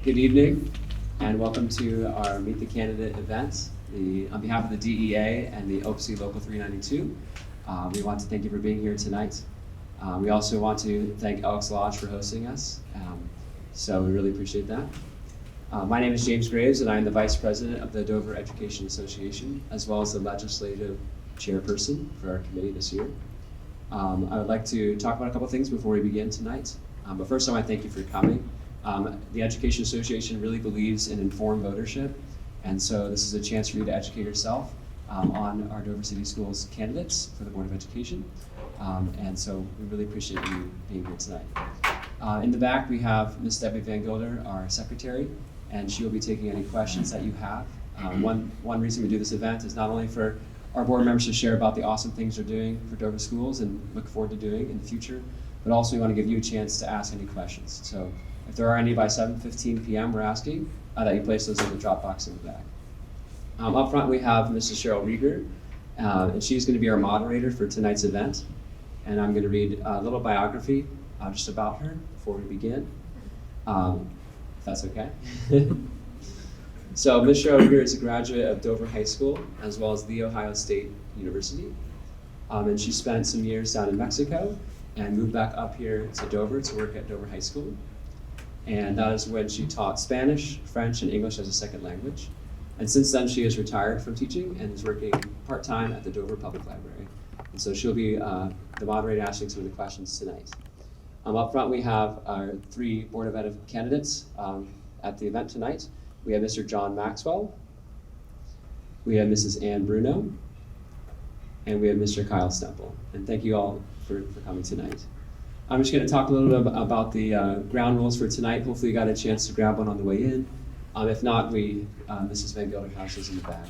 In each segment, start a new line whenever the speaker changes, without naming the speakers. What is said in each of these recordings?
Good evening, and welcome to our Meet the Candidate event. On behalf of the DEA and the OPC Local 392, we want to thank you for being here tonight. We also want to thank Elks Lodge for hosting us, so we really appreciate that. My name is James Graves, and I am the Vice President of the Dover Education Association, as well as the Legislative Chairperson for our committee this year. I would like to talk about a couple things before we begin tonight. But first, I want to thank you for coming. The Education Association really believes in informed votership, and so this is a chance for you to educate yourself on our Dover City Schools candidates for the Board of Education. And so we really appreciate you being here tonight. In the back, we have Ms. Debbie Van Gilder, our secretary, and she will be taking any questions that you have. One reason we do this event is not only for our board members to share about the awesome things they're doing for Dover schools and look forward to doing in the future, but also we want to give you a chance to ask any questions. So if there are any by 7:15 p.m., we're asking that you place those in the drop box in the back. Up front, we have Mrs. Cheryl Rieger, and she's going to be our moderator for tonight's event. And I'm going to read a little biography just about her before we begin, if that's okay. So Ms. Cheryl Rieger is a graduate of Dover High School, as well as The Ohio State University. And she spent some years down in Mexico and moved back up here to Dover to work at Dover High School. And that is when she taught Spanish, French, and English as a second language. And since then, she has retired from teaching and is working part-time at the Dover Public Library. And so she'll be the moderator asking some of the questions tonight. Up front, we have our three Board of Ed candidates at the event tonight. We have Mr. John Maxwell, we have Mrs. Ann Bruno, and we have Mr. Kyle Stemple. And thank you all for coming tonight. I'm just going to talk a little bit about the ground rules for tonight. Hopefully you got a chance to grab one on the way in. If not, Mrs. Van Gilder has those in the back.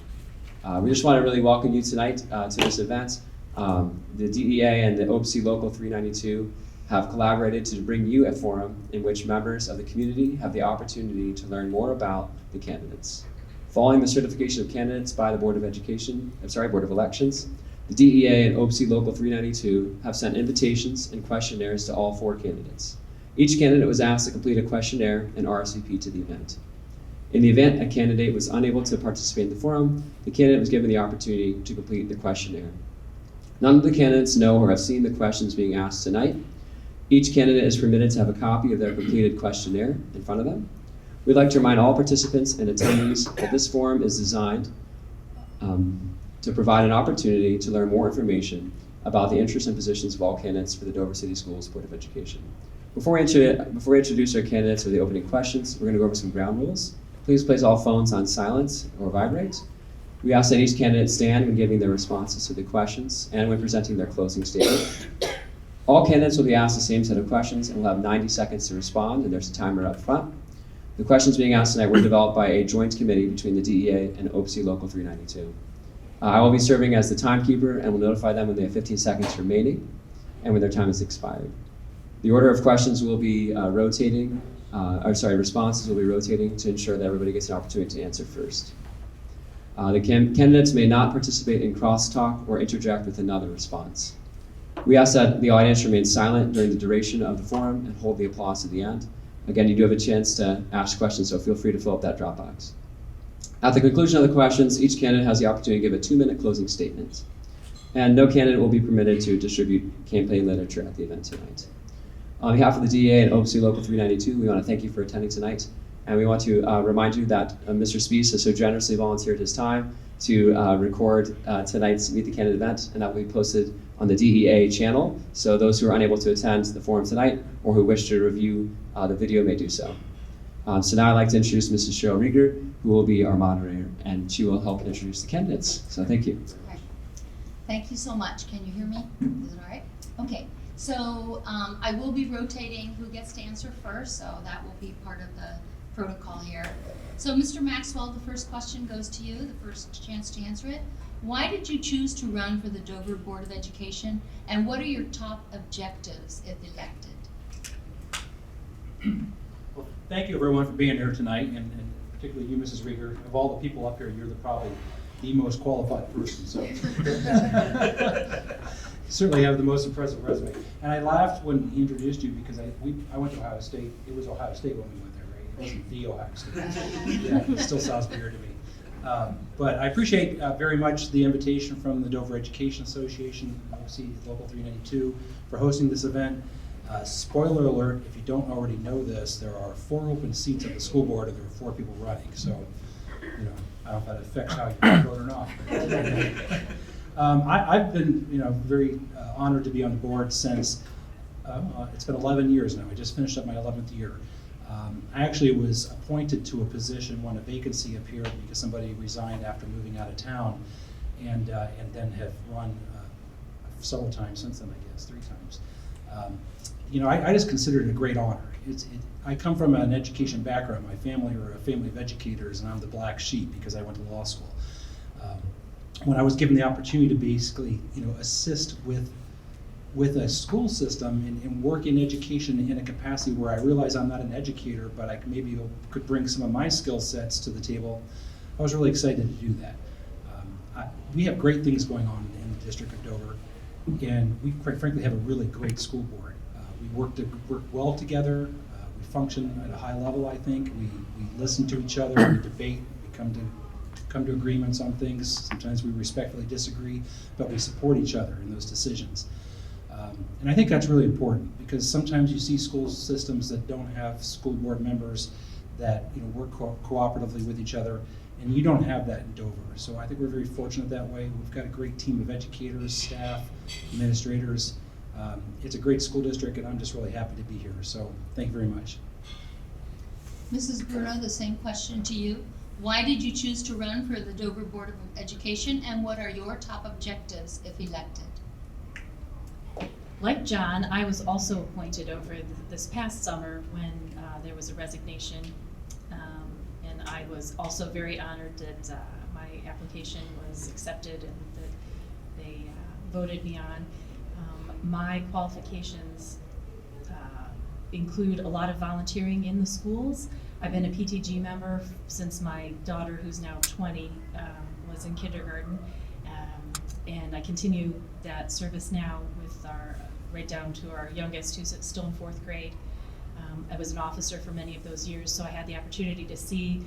We just want to really welcome you tonight to this event. The DEA and the OPC Local 392 have collaborated to bring you a forum in which members of the community have the opportunity to learn more about the candidates. Following the certification of candidates by the Board of Elections, the DEA and OPC Local 392 have sent invitations and questionnaires to all four candidates. Each candidate was asked to complete a questionnaire and RSVP to the event. In the event a candidate was unable to participate in the forum, the candidate was given the opportunity to complete the questionnaire. None of the candidates know or have seen the questions being asked tonight. Each candidate is permitted to have a copy of their completed questionnaire in front of them. We'd like to remind all participants and attendees that this forum is designed to provide an opportunity to learn more information about the interests and positions of all candidates for the Dover City Schools Board of Education. Before we introduce our candidates for the opening questions, we're going to go over some ground rules. Please place all phones on silent or vibrate. We ask that each candidate stand when giving their responses to the questions and when presenting their closing statement. All candidates will be asked the same set of questions and will have 90 seconds to respond, and there's a timer up front. The questions being asked tonight were developed by a joint committee between the DEA and OPC Local 392. I will be serving as the timekeeper and will notify them when they have 15 seconds remaining and when their time has expired. The order of questions will be responses will be rotating to ensure that everybody gets an opportunity to answer first. The candidates may not participate in crosstalk or interject with another response. We ask that the audience remain silent during the duration of the forum and hold the applause to the end. Again, you do have a chance to ask questions, so feel free to fill up that drop box. At the conclusion of the questions, each candidate has the opportunity to give a 2-minute closing statement. And no candidate will be permitted to distribute campaign literature at the event tonight. On behalf of the DEA and OPC Local 392, we want to thank you for attending tonight. And we want to remind you that Mr. Spees has so generously volunteered his time to record tonight's Meet the Candidate event, and that will be posted on the DEA channel. So those who are unable to attend the forum tonight or who wish to review the video may do so. So now I'd like to introduce Mrs. Cheryl Rieger, who will be our moderator, and she will help introduce the candidates. So thank you.
Okay. Thank you so much. Can you hear me? Is it all right? Okay. So I will be rotating who gets to answer first, so that will be part of the protocol here. So Mr. Maxwell, the first question goes to you, the first chance to answer it. Why did you choose to run for the Dover Board of Education, and what are your top objectives if elected?
Well, thank you everyone for being here tonight, and particularly you, Mrs. Rieger. Of all the people up here, you're probably the most qualified person, so. Certainly have the most impressive resume. And I laughed when he introduced you because I went to Ohio State. It was Ohio State when we went there, right? It wasn't the Ohio State. Yeah, it still sounds weird to me. But I appreciate very much the invitation from the Dover Education Association, OC Local 392, for hosting this event. Spoiler alert, if you don't already know this, there are 4 open seats at the school board and there are 4 people running. So, you know, I don't know if that affects how you vote or not. I've been, very honored to be on the board since, it's been 11 years now. I just finished up my 11th year. I actually was appointed to a position when a vacancy appeared because somebody resigned after moving out of town, and then have run several times since then, I guess, 3 times. I just consider it a great honor. I come from an education background. My family are a family of educators, and I'm the black sheep because I went to law school. When I was given the opportunity to basically, assist with a school system and work in education in a capacity where I realize I'm not an educator, but I maybe could bring some of my skill sets to the table, I was really excited to do that. We have great things going on in the District of Dover, and we quite frankly have a really great school board. We work well together. We function at a high level, I think. We listen to each other, we debate, we come to agreements on things. Sometimes we respectfully disagree, but we support each other in those decisions. And I think that's really important because sometimes you see school systems that don't have school board members that work cooperatively with each other, and you don't have that in Dover. So I think we're very fortunate that way. We've got a great team of educators, staff, administrators. It's a great school district, and I'm just really happy to be here. So thank you very much.
Mrs. Bruno, the same question to you. Why did you choose to run for the Dover Board of Education, and what are your top objectives if elected?
Like John, I was also appointed over this past summer when there was a resignation, and I was also very honored that my application was accepted and that they voted me on. My qualifications include a lot of volunteering in the schools. I've been a PTG member since my daughter, who's now 20, was in kindergarten, and I continue that service now with right down to our youngest, who's still in 4th grade. I was an officer for many of those years, so I had the opportunity to see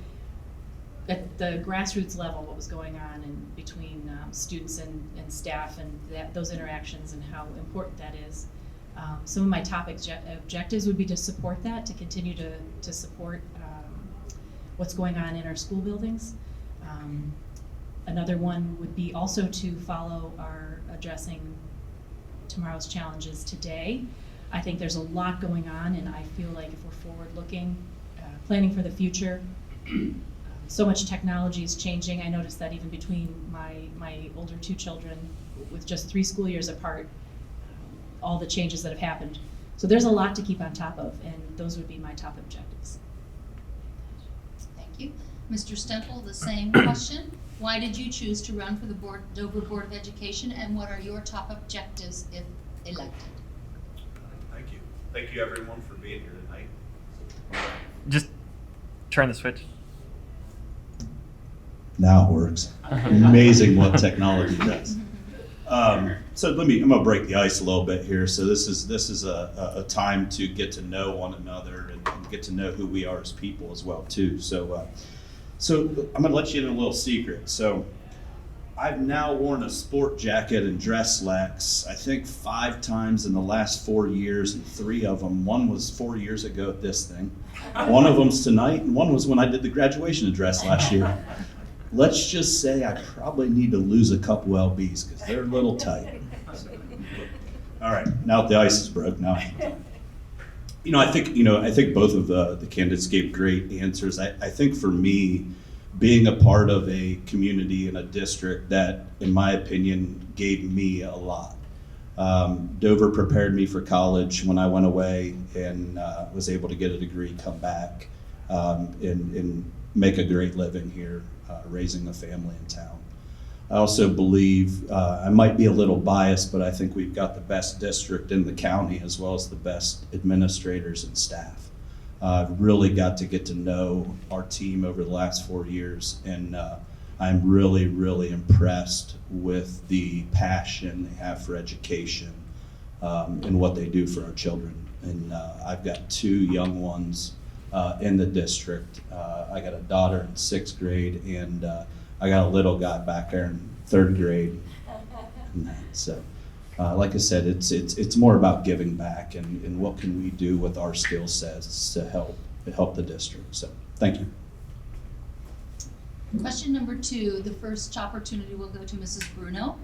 at the grassroots level what was going on between students and staff, and those interactions and how important that is. Some of my top objectives would be to support that, to continue to support what's going on in our school buildings. Another one would be also to follow our addressing tomorrow's challenges today. I think there's a lot going on, and I feel like if we're forward-looking, planning for the future, so much technology is changing. I noticed that even between my older 2 children, with just 3 school years apart, all the changes that have happened. So there's a lot to keep on top of, and those would be my top objectives.
Thank you. Mr. Stempel, the same question. Why did you choose to run for the Dover Board of Education, and what are your top objectives if elected?
Thank you. Thank you, everyone, for being here tonight.
Just turn the switch.
Now it works. Amazing what technology does. So I'm going to break the ice a little bit here. So this is a time to get to know one another and get to know who we are as people as well too. So I'm going to let you in a little secret. So I've now worn a sport jacket and dress slacks, I think 5 times in the last 4 years, and 3 of them. One was 4 years ago at this thing. One of them's tonight, and one was when I did the graduation address last year. Let's just say I probably need to lose a couple lbs because they're a little tight. All right, now that the ice is broke, now. I think both of the candidates gave great answers. I think for me, being a part of a community and a district that, in my opinion, gave me a lot. Dover prepared me for college when I went away and was able to get a degree, come back, and make a great living here, raising a family in town. I also believe, I might be a little biased, but I think we've got the best district in the county as well as the best administrators and staff. I've really got to get to know our team over the last 4 years, and I'm really, really impressed with the passion they have for education and what they do for our children. And I've got 2 young ones in the district. I got a daughter in 6th grade, and I got a little guy back there in 3rd grade. So, like I said, it's more about giving back and what can we do with our skill sets to help the district. So, thank you.
Question number 2, the first opportunity will go to Mrs. Bruno.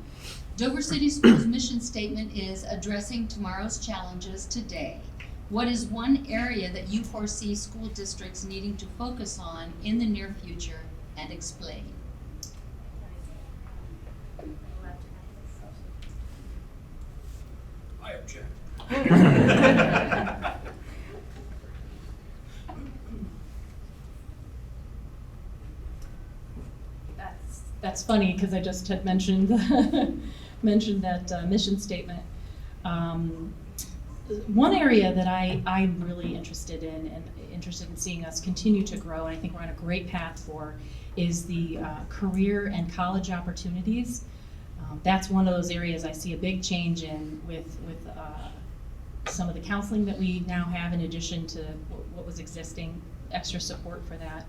Dover City Schools' mission statement is addressing tomorrow's challenges today. What is one area that you foresee school districts needing to focus on in the near future, and explain?
I object.
That's funny, because I just had mentioned, mentioned that mission statement. One area that I'm really interested in and interested in seeing us continue to grow, and I think we're on a great path for, is the career and college opportunities. That's one of those areas I see a big change in with some of the counseling that we now have, in addition to what was existing, extra support for that.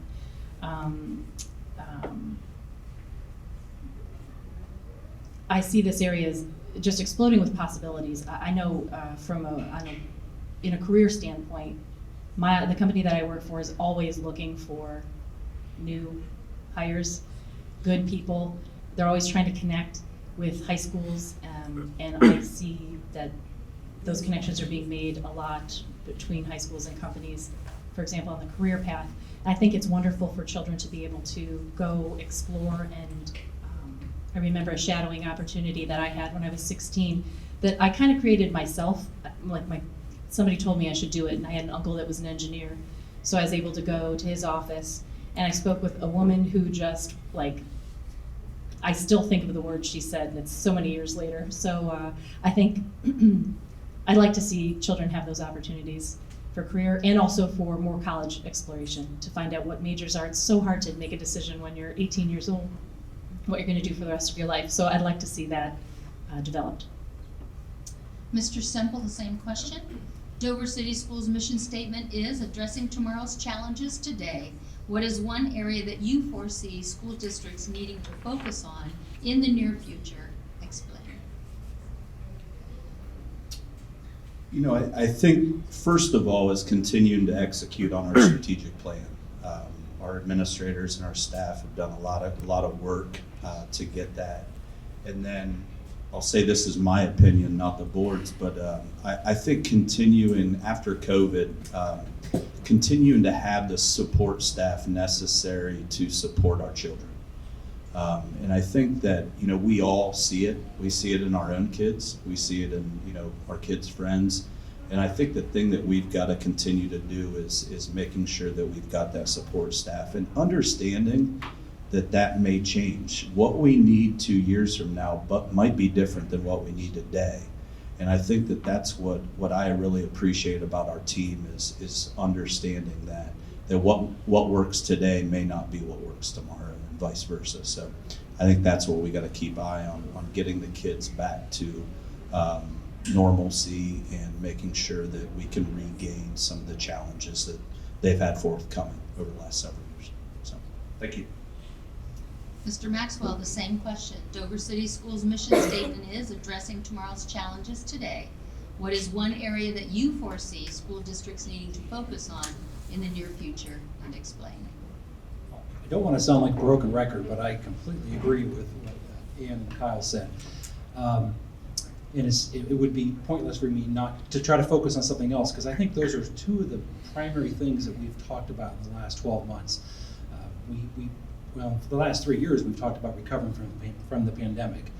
I see this area as just exploding with possibilities. I know in a career standpoint, the company that I work for is always looking for new hires, good people. They're always trying to connect with high schools, and I see that those connections are being made a lot between high schools and companies, for example, on the career path. I think it's wonderful for children to be able to go explore, and I remember a shadowing opportunity that I had when I was 16 that I kind of created myself. Somebody told me I should do it, and I had an uncle that was an engineer, so I was able to go to his office, and I spoke with a woman who just, I still think of the words she said, and it's so many years later. So I think I'd like to see children have those opportunities for career, and also for more college exploration, to find out what majors are. It's so hard to make a decision when you're 18 years old, what you're going to do for the rest of your life. So I'd like to see that developed.
Mr. Semple, the same question. Dover City Schools' mission statement is addressing tomorrow's challenges today. What is one area that you foresee school districts needing to focus on in the near future? Explain.
I think first of all is continuing to execute on our strategic plan. Our administrators and our staff have done a lot of work to get that. And then I'll say this is my opinion, not the board's, but I think continuing after COVID, continuing to have the support staff necessary to support our children. And I think that, we all see it. We see it in our own kids. We see it in, our kids' friends. And I think the thing that we've got to continue to do is making sure that we've got that support staff and understanding that may change. What we need 2 years from now but might be different than what we need today. And I think that's what I really appreciate about our team is understanding that what works today may not be what works tomorrow, and vice versa. So I think that's what we got to keep eye on getting the kids back to normalcy and making sure that we can regain some of the challenges that they've had forthcoming over the last several years. So thank you.
Mr. Maxwell, the same question. Dover City Schools' mission statement is addressing tomorrow's challenges today. What is one area that you foresee school districts needing to focus on in the near future, and explain?
I don't want to sound like a broken record, but I completely agree with what Ann and Kyle said. And it would be pointless for me not to try to focus on something else, because I think those are two of the primary things that we've talked about in the last 12 months. Well, for the last 3 years, we've talked about recovering from the pandemic.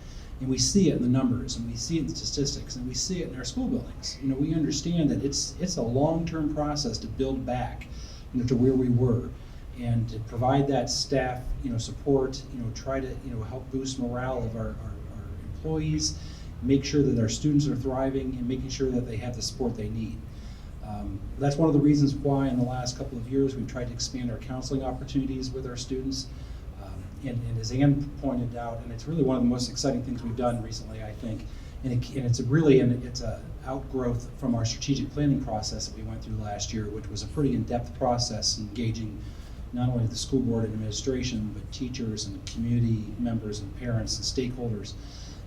And we see it in the numbers, and we see it in the statistics, and we see it in our school buildings. We understand that it's a long-term process to build back, to where we were, and to provide that staff, support, try to, help boost morale of our employees, make sure that our students are thriving, and making sure that they have the support they need. That's one of the reasons why in the last couple of years we've tried to expand our counseling opportunities with our students. And as Ann pointed out, and it's really one of the most exciting things we've done recently, I think, and it's a outgrowth from our strategic planning process that we went through last year, which was a pretty in-depth process engaging not only the school board and administration, but teachers and community members and parents and stakeholders,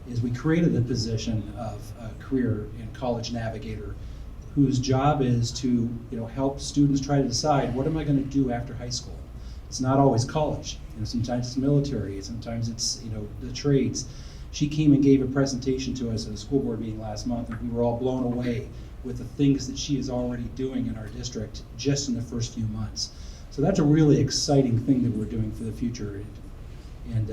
is we created the position of a career and college navigator whose job is to help students try to decide, what am I going to do after high school? It's not always college. Sometimes it's military, sometimes it's the trades. She came and gave a presentation to us at a school board meeting last month, and we were all blown away with the things that she is already doing in our district just in the first few months. So that's a really exciting thing that we're doing for the future, and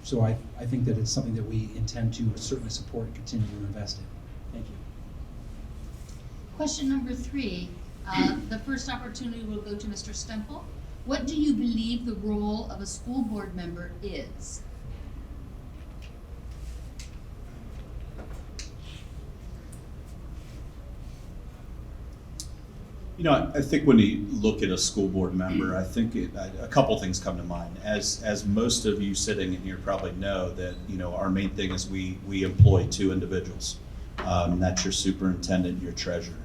so I think that it's something that we intend to certainly support and continue to invest in. Thank you.
Question number 3, the first opportunity will go to Mr. Stempel. What do you believe the role of a school board member is?
I think when you look at a school board member, I think a couple things come to mind. As most of you sitting in here probably know, that our main thing is we employ 2 individuals. That's your superintendent and your treasurer.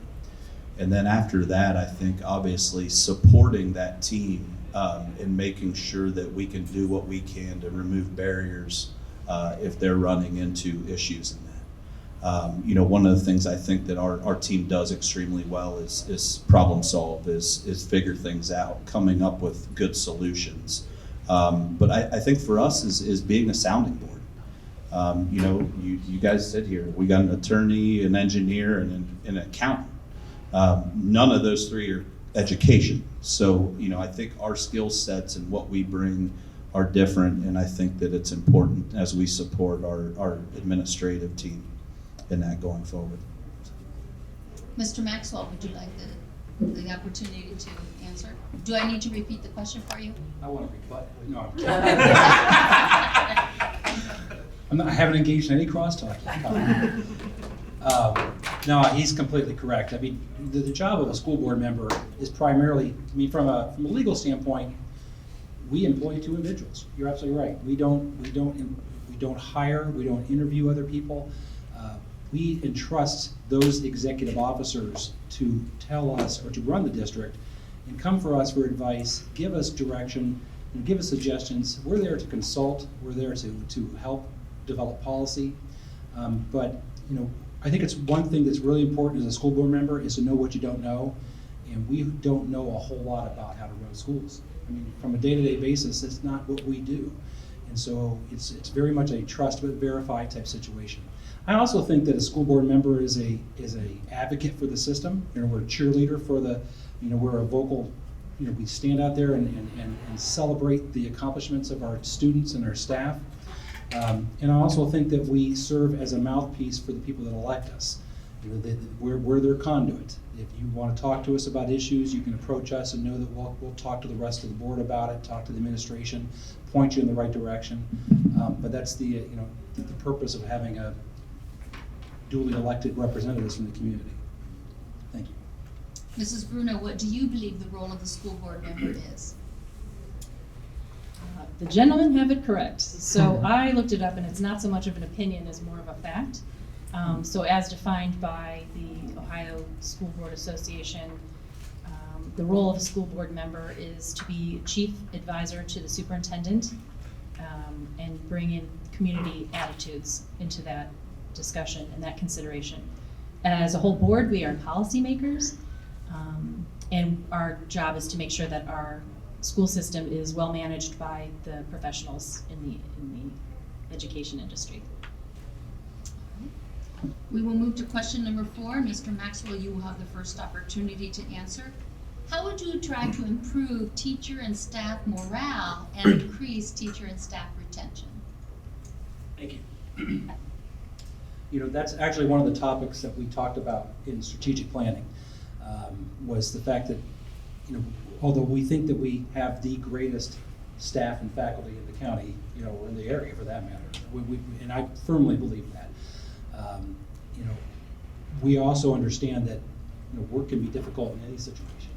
And then after that, I think obviously supporting that team and making sure that we can do what we can to remove barriers if they're running into issues in that. One of the things I think that our team does extremely well is problem solve, is figure things out, coming up with good solutions. But I think for us is being a sounding board. You guys sit here, we got an attorney, an engineer, and an accountant. None of those 3 are education. So, I think our skill sets and what we bring are different, and I think that it's important as we support our administrative team in that going forward.
Mr. Maxwell, would you like the opportunity to answer? Do I need to repeat the question for you?
I want to rebut. No, I'm kidding. I haven't engaged in any crosstalk. No, he's completely correct. I mean, the job of a school board member is primarily, from a legal standpoint, we employ 2 individuals. You're absolutely right. We don't hire, we don't interview other people. We entrust those executive officers to tell us or to run the district and come for us for advice, give us direction, and give us suggestions. We're there to consult, we're there to help develop policy. But I think it's one thing that's really important as a school board member is to know what you don't know, and we don't know a whole lot about how to run schools. I mean, from a day-to-day basis, it's not what we do. And so it's very much a trust but verify type situation. I also think that a school board member is a advocate for the system. We're a cheerleader for we're a vocal, we stand out there and celebrate the accomplishments of our students and our staff. And I also think that we serve as a mouthpiece for the people that elect us. We're their conduit. If you want to talk to us about issues, you can approach us and know that we'll talk to the rest of the board about it, talk to the administration, point you in the right direction. But that's the purpose of having a duly elected representatives from the community. Thank you.
Mrs. Bruno, what do you believe the role of the school board member is?
The gentlemen have it correct. So I looked it up, and it's not so much of an opinion as more of a fact. So as defined by the Ohio School Board Association, the role of a school board member is to be chief advisor to the superintendent and bring in community attitudes into that discussion and that consideration. As a whole board, we are policymakers, and our job is to make sure that our school system is well managed by the professionals in the education industry.
We will move to question number 4. Mr. Maxwell, you will have the first opportunity to answer. How would you try to improve teacher and staff morale and increase teacher and staff retention?
Thank you. That's actually one of the topics that we talked about in strategic planning, was the fact that, although we think that we have the greatest staff and faculty in the county, or in the area for that matter, and I firmly believe that. We also understand that work can be difficult in any situation,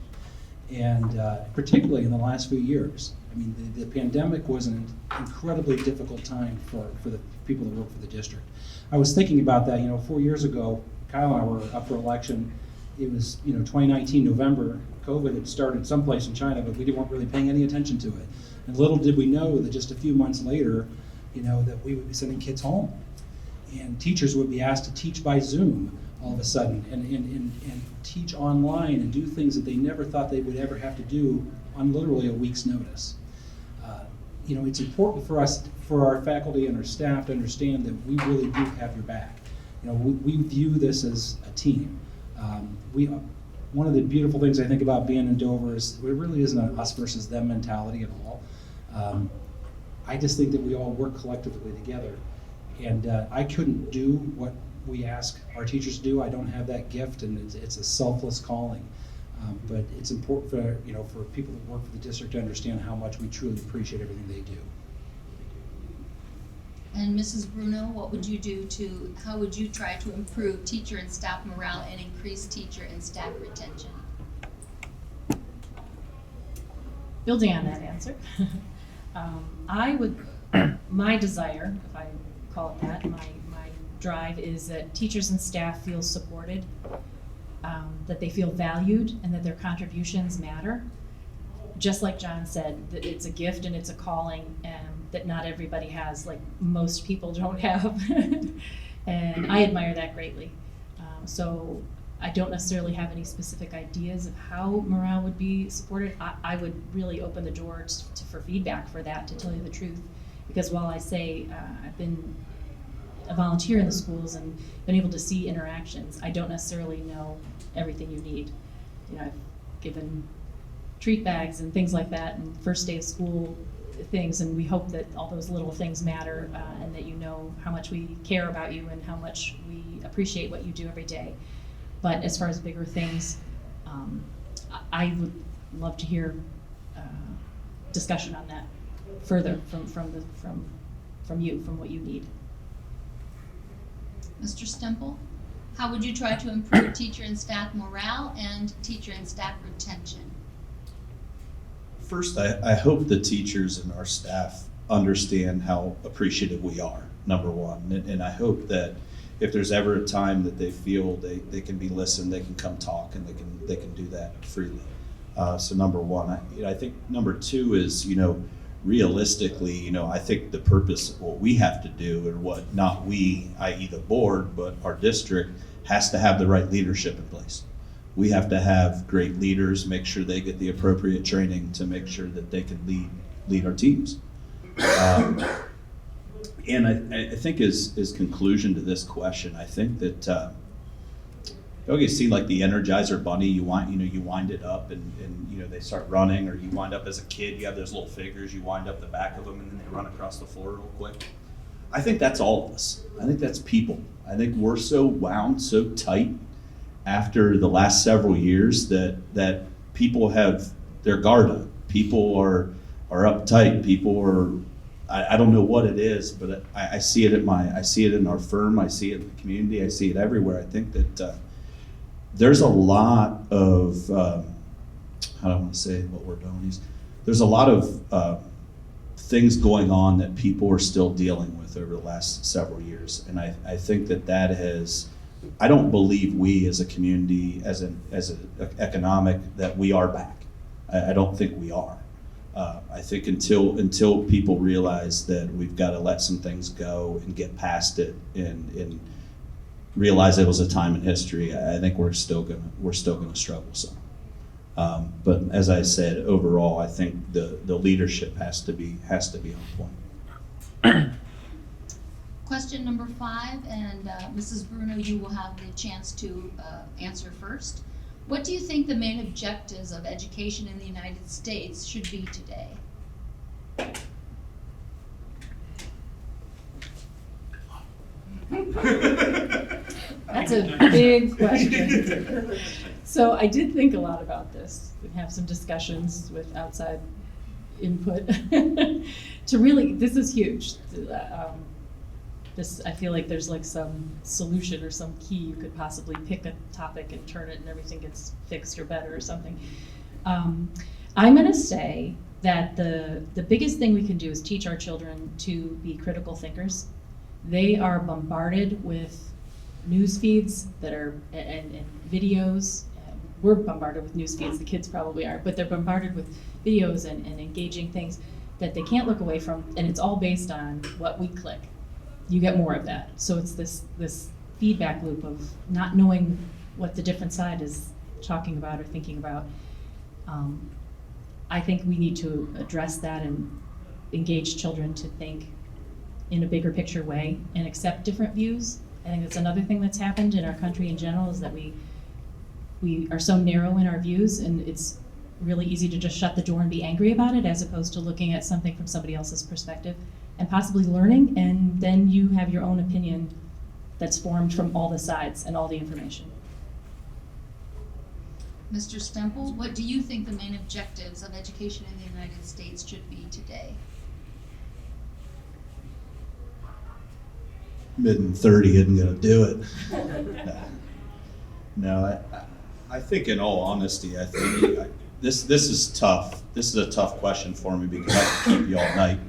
and particularly in the last few years. I I mean, the pandemic was an incredibly difficult time for the people that work for the district. I was thinking about that, 4 years ago, Kyle and I were up for election. It was, 2019 November. COVID had started someplace in China, but we weren't really paying any attention to it. And little did we know that just a few months later, that we would be sending kids home. And teachers would be asked to teach by Zoom all of a sudden and teach online and do things that they never thought they would ever have to do on literally a week's notice. It's important for us, for our faculty and our staff to understand that we really do have your back. We view this as a team. One of the beautiful things I think about being in Dover is it really isn't an us versus them mentality at all. I just think that we all work collectively together. And I couldn't do what we ask our teachers to do. I don't have that gift, and it's a selfless calling. But it's important for people that work for the district to understand how much we truly appreciate everything they do.
And Mrs. Bruno, how would you try to improve teacher and staff morale and increase teacher and staff retention?
Building on that answer, my desire, if I call it that, my drive is that teachers and staff feel supported, that they feel valued, and that their contributions matter. Just like John said, that it's a gift and it's a calling, that not everybody has, like most people don't have. And I admire that greatly. So I don't necessarily have any specific ideas of how morale would be supported. I would really open the door for feedback for that, to tell you the truth. Because while I say I've been a volunteer in the schools and been able to see interactions, I don't necessarily know everything you need. I've given treat bags and things like that, and first day of school things, and we hope that all those little things matter, and that you know how much we care about you and how much we appreciate what you do every day. But as far as bigger things, I would love to hear discussion on that further from you, from what you need.
Mr. Stemple, how would you try to improve teacher and staff morale and teacher and staff retention?
First, I hope the teachers and our staff understand how appreciative we are, number one. And I hope that if there's ever a time that they feel they can be listened, they can come talk, and they can do that freely. So number one. I think number two is, realistically, I think the purpose of what we have to do, and what not we, i.e. the board, but our district, has to have the right leadership in place. We have to have great leaders, make sure they get the appropriate training to make sure that they can lead our teams. And I think as conclusion to this question, I think that you see like the Energizer Bunny, you wind it up and they start running, or you wind up as a kid, you have those little figures, you wind up the back of them and then they run across the floor real quick. I think that's all of us. I think that's people. I think we're so wound so tight after the last several years that people have their guard up. People are uptight. People are, I don't know what it is, but I see it I see it in our firm. I see it in the community. I see it everywhere. I think that there's a lot of, I don't want to say what we're doing. There's a lot of things going on that people are still dealing with over the last several years. And I think that has, I don't believe we as a community, as an economic, that we are back. I don't think we are. I think until people realize that we've got to let some things go and get past it and realize it was a time in history, I think we're still gonna struggle some. But as I said, overall, I think the leadership has to be on point.
Question number 5, and Mrs. Bruno, you will have the chance to answer first. What do you think the main objectives of education in the United States should be today?
That's a big question. So I did think a lot about this and have some discussions with outside input to really, this is huge. I feel like there's like some solution or some key. You could possibly pick a topic and turn it and everything gets fixed or better or something. I'm gonna say that the biggest thing we can do is teach our children to be critical thinkers. They are bombarded with news feeds that are, and videos. We're bombarded with news feeds, the kids probably are, but they're bombarded with videos and engaging things that they can't look away from, and it's all based on what we click. You get more of that. So it's this feedback loop of not knowing what the different side is talking about or thinking about. I think we need to address that and engage children to think in a bigger picture way and accept different views. I think that's another thing that's happened in our country in general, is that we are so narrow in our views, and it's really easy to just shut the door and be angry about it, as opposed to looking at something from somebody else's perspective and possibly learning, and then you have your own opinion that's formed from all the sides and all the information.
Mr. Stemple, what do you think the main objectives of education in the United States should be today?
Mid-30 isn't going to do it. No, I think in all honesty, I think this is tough. This is a tough question for me because I could keep you all night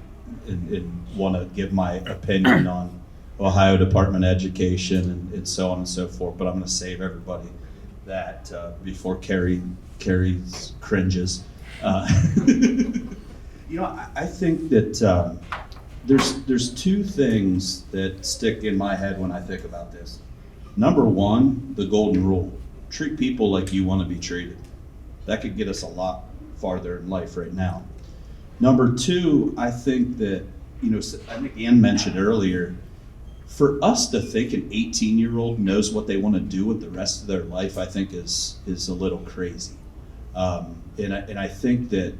and want to give my opinion on Ohio Department of Education and so on and so forth, but I'm going to save everybody that before Carrie cringes. I think that there's two things that stick in my head when I think about this. Number one, the golden rule: treat people like you want to be treated. That could get us a lot farther in life right now. Number two, I think that, I think Ann mentioned earlier, for us to think an 18-year-old knows what they want to do with the rest of their life, I think is a little crazy. And I think that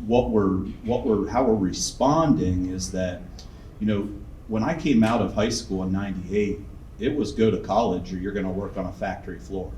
how we're responding is that, when I came out of high school in '98, it was go to college or you're going to work on a factory floor.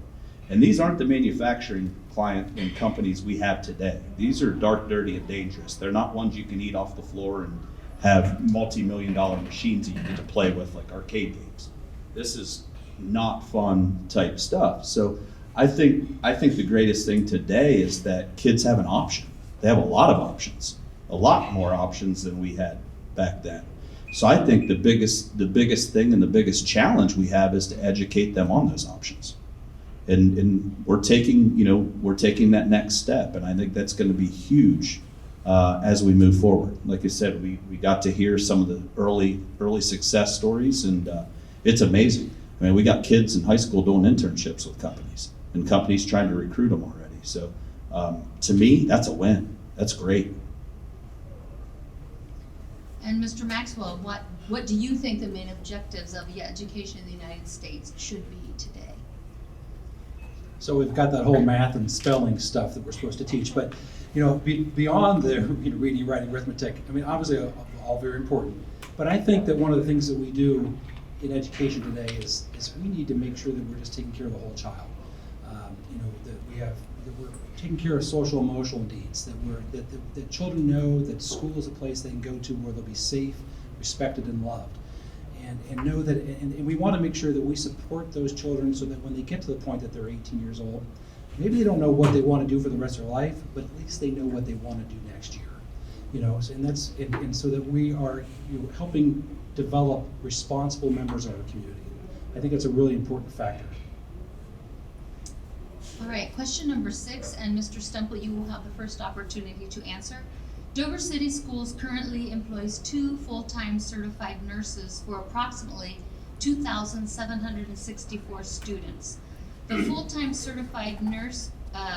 And these aren't the manufacturing client and companies we have today. These are dark, dirty, and dangerous. They're not ones you can eat off the floor and have multi-million-dollar machines that you get to play with like arcade games. This is not fun type stuff. So I think the greatest thing today is that kids have an option. They have a lot of options, a lot more options than we had back then. So I think the biggest thing and the biggest challenge we have is to educate them on those options. And we're taking that next step, and I think that's going to be huge as we move forward. Like I said, we got to hear some of the early success stories, and it's amazing. I mean, we got kids in high school doing internships with companies, and companies trying to recruit them already. So to me, that's a win. That's great.
And Mr. Maxwell, what do you think the main objectives of education in the United States should be today?
So we've got that whole math and spelling stuff that we're supposed to teach, but beyond the reading, writing, arithmetic, I mean, obviously all very important. But I think that one of the things that we do in education today is we need to make sure that we're just taking care of the whole child. That we're taking care of social emotional needs. That children know that school is a place they can go to where they'll be safe, respected, and loved. And know that, and we want to make sure that we support those children so that when they get to the point that they're 18 years old, maybe they don't know what they want to do for the rest of their life, but at least they know what they want to do next year. And so that we are helping develop responsible members of our community. I think that's a really important factor.
All right, question number 6, and Mr. Stemple, you will have the first opportunity to answer. Dover City Schools currently employs 2 full-time certified nurses for approximately 2,764 students. The full-time certified nurse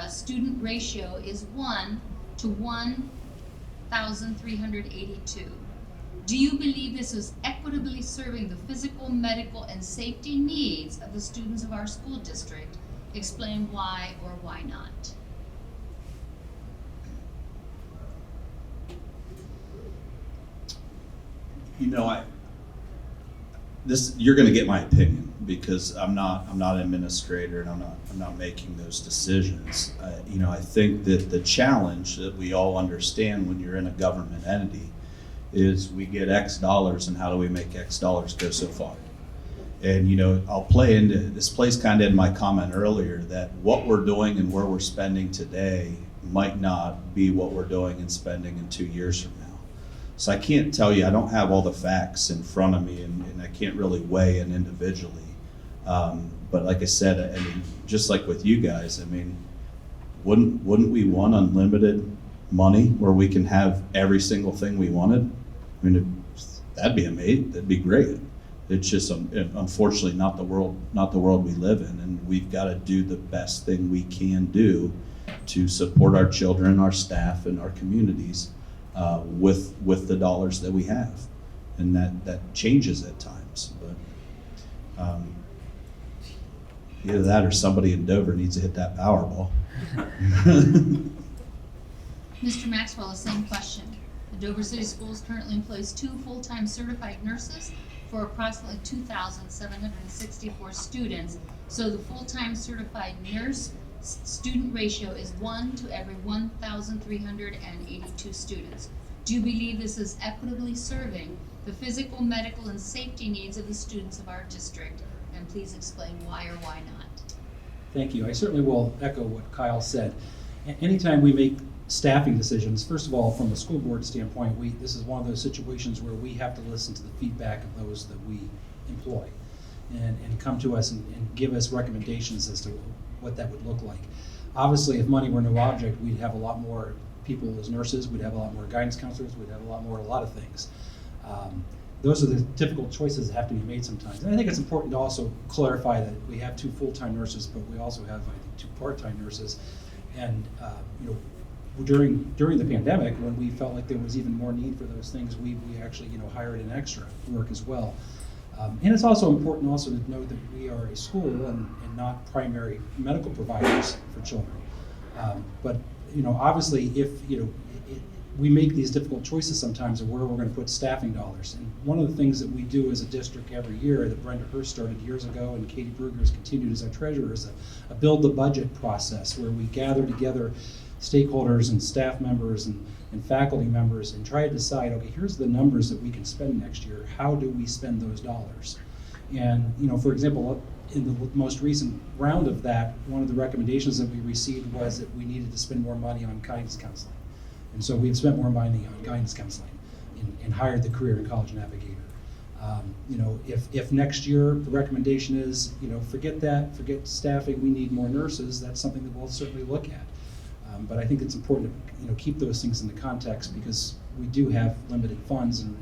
student ratio is 1 to 1,382. Do you believe this is equitably serving the physical, medical, and safety needs of the students of our school district? Explain why or why not.
You're going to get my opinion because I'm not an administrator and I'm not making those decisions. I think that the challenge that we all understand when you're in a government entity is we get X dollars, and how do we make X dollars go so far? And I'll play into this, plays kind of in my comment earlier, that what we're doing and where we're spending today might not be what we're doing and spending in 2 years from now. So I can't tell you, I don't have all the facts in front of me, and I can't really weigh in individually. But like I said, I mean, just like with you guys, I mean, wouldn't we want unlimited money where we can have every single thing we wanted? I mean, that'd be amazing. That'd be great. It's just unfortunately not the world we live in, and we've got to do the best thing we can do to support our children, our staff, and our communities with the dollars that we have, and that changes at times. But either that or somebody in Dover needs to hit that Powerball.
Mr. Maxwell, the same question. The Dover City Schools currently employs 2 full-time certified nurses for approximately 2,764 students. So the full-time certified nurse student ratio is 1 to every 1,382 students. Do you believe this is equitably serving the physical, medical, and safety needs of the students of our district? And please explain why or why not.
Thank you. I certainly will echo what Kyle said. Anytime we make staffing decisions, first of all, from a school board standpoint, this is one of those situations where we have to listen to the feedback of those that we employ and come to us and give us recommendations as to what that would look like. Obviously, if money were no object, we'd have a lot more people as nurses, we'd have a lot more guidance counselors, we'd have a lot of things. Those are the difficult choices that have to be made sometimes. And I think it's important to also clarify that we have 2 full-time nurses, but we also have, I think, 2 part-time nurses. And during the pandemic, when we felt like there was even more need for those things, we actually hired an extra work as well. And it's also important also to know that we are a school and not primary medical providers for children. But obviously, if we make these difficult choices sometimes of where we're going to put staffing dollars. And one of the things that we do as a district every year that Brenda Hurst started years ago and Katie Brugger has continued as our treasurer is a build the budget process where we gather together stakeholders and staff members and faculty members and try to decide, okay, here's the numbers that we can spend next year. How do we spend those dollars? And, for example, in the most recent round of that, one of the recommendations that we received was that we needed to spend more money on guidance counseling. And so we've spent more money on guidance counseling and hired the career and college navigator. If next year the recommendation is, forget staffing, we need more nurses, that's something that we'll certainly look at. But I think it's important to keep those things in the context because we do have limited funds and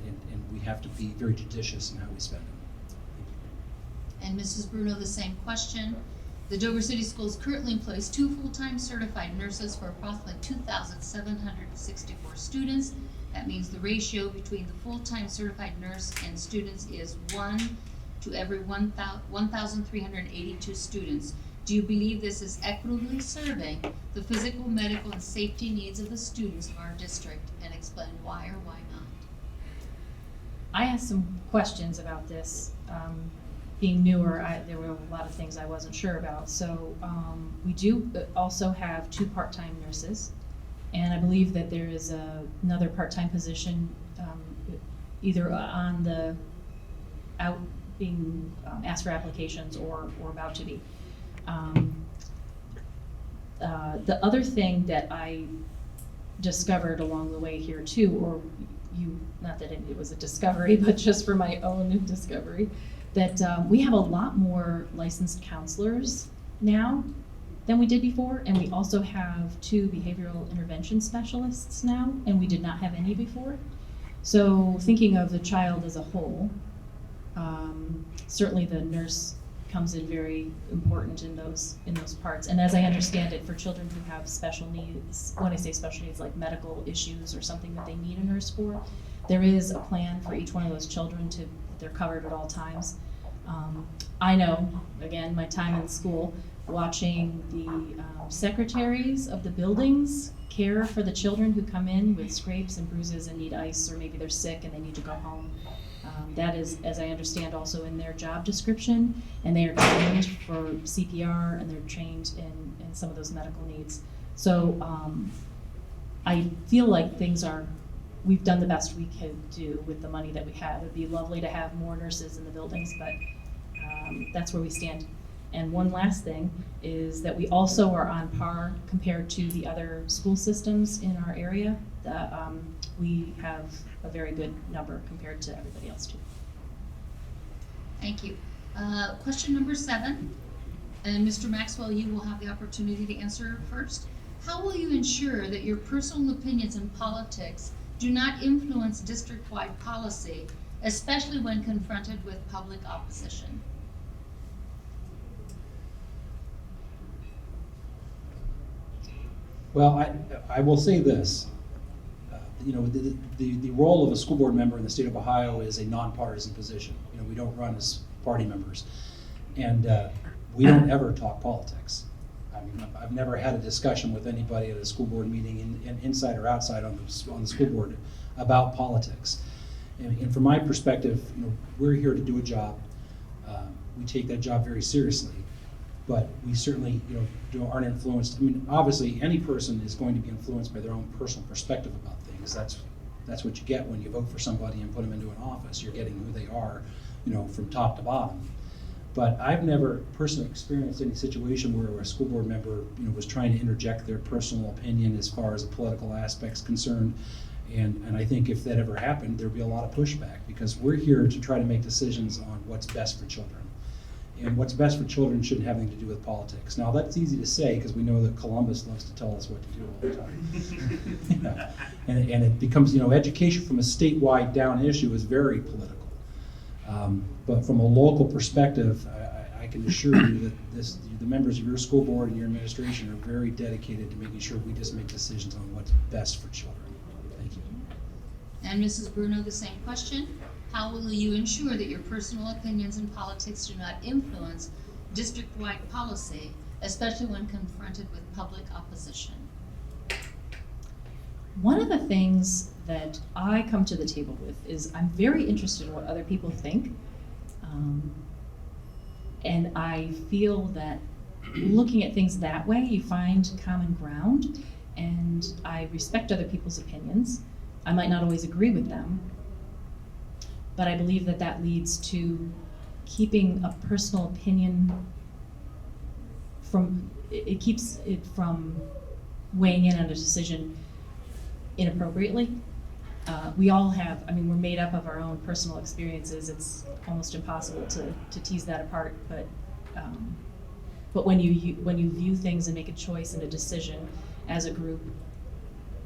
we have to be very judicious in how we spend them.
And Mrs. Bruno, the same question. The Dover City Schools currently employs 2 full-time certified nurses for approximately 2,764 students. That means the ratio between the full-time certified nurse and students is 1 to every 1,382 students. Do you believe this is equitably serving the physical, medical, and safety needs of the students of our district? And explain why or why not.
I asked some questions about this. Being newer, there were a lot of things I wasn't sure about. So we do also have 2 part-time nurses, and I believe that there is another part-time position either on the out being asked for applications or about to be. The other thing that I discovered along the way here too, or not that it was a discovery, but just for my own discovery, that we have a lot more licensed counselors now than we did before, and we also have 2 behavioral intervention specialists now, and we did not have any before. So thinking of the child as a whole, certainly the nurse comes in very important in those parts. And as I understand it, for children who have special needs, when I say special needs, like medical issues or something that they need a nurse for, there is a plan for each one of those children they're covered at all times. I know, again, my time in school, watching the secretaries of the buildings care for the children who come in with scrapes and bruises and need ice, or maybe they're sick and they need to go home. That is, as I understand, also in their job description, and they are trained for CPR and they're trained in some of those medical needs. So I feel like we've done the best we could do with the money that we have. It'd be lovely to have more nurses in the buildings, but that's where we stand. And one last thing is that we also are on par compared to the other school systems in our area. We have a very good number compared to everybody else too.
Thank you. Question number 7, and Mr. Maxwell, you will have the opportunity to answer first. How will you ensure that your personal opinions in politics do not influence district-wide policy, especially when confronted with public opposition?
Well, I will say this. You know, the role of a school board member in the state of Ohio is a nonpartisan position. You know, we don't run as party members. And we don't ever talk politics. I mean, I've never had a discussion with anybody at a school board meeting, inside or outside on the school board, about politics. And from my perspective, you know, we're here to do a job. We take that job very seriously. But we certainly, you know, aren't influenced. I mean, obviously, any person is going to be influenced by their own personal perspective about things. That's what you get when you vote for somebody and put them into an office. You're getting who they are, you know, from top to bottom. But I've never personally experienced any situation where a school board member, you know, was trying to interject their personal opinion as far as the political aspects concerned. And I think if that ever happened, there'd be a lot of pushback, because we're here to try to make decisions on what's best for children. And what's best for children shouldn't have anything to do with politics. Now, that's easy to say because we know that Columbus loves to tell us what to do all the time. You know, and it becomes, you know, education from a statewide down issue is very political. But from a local perspective, I can assure you that the members of your school board and your administration are very dedicated to making sure we just make decisions on what's best for children. Thank you.
And Mrs. Bruno, the same question. How will you ensure that your personal opinions in politics do not influence district-wide policy, especially when confronted with public opposition?
One of the things that I come to the table with is I'm very interested in what other people think. And I feel that looking at things that way, you find common ground, and I respect other people's opinions. I might not always agree with them, but I believe that that leads to keeping a personal opinion from, it keeps it from weighing in on a decision inappropriately. We all have, I mean, we're made up of our own personal experiences. It's almost impossible to tease that apart, but when you view things and make a choice and a decision as a group,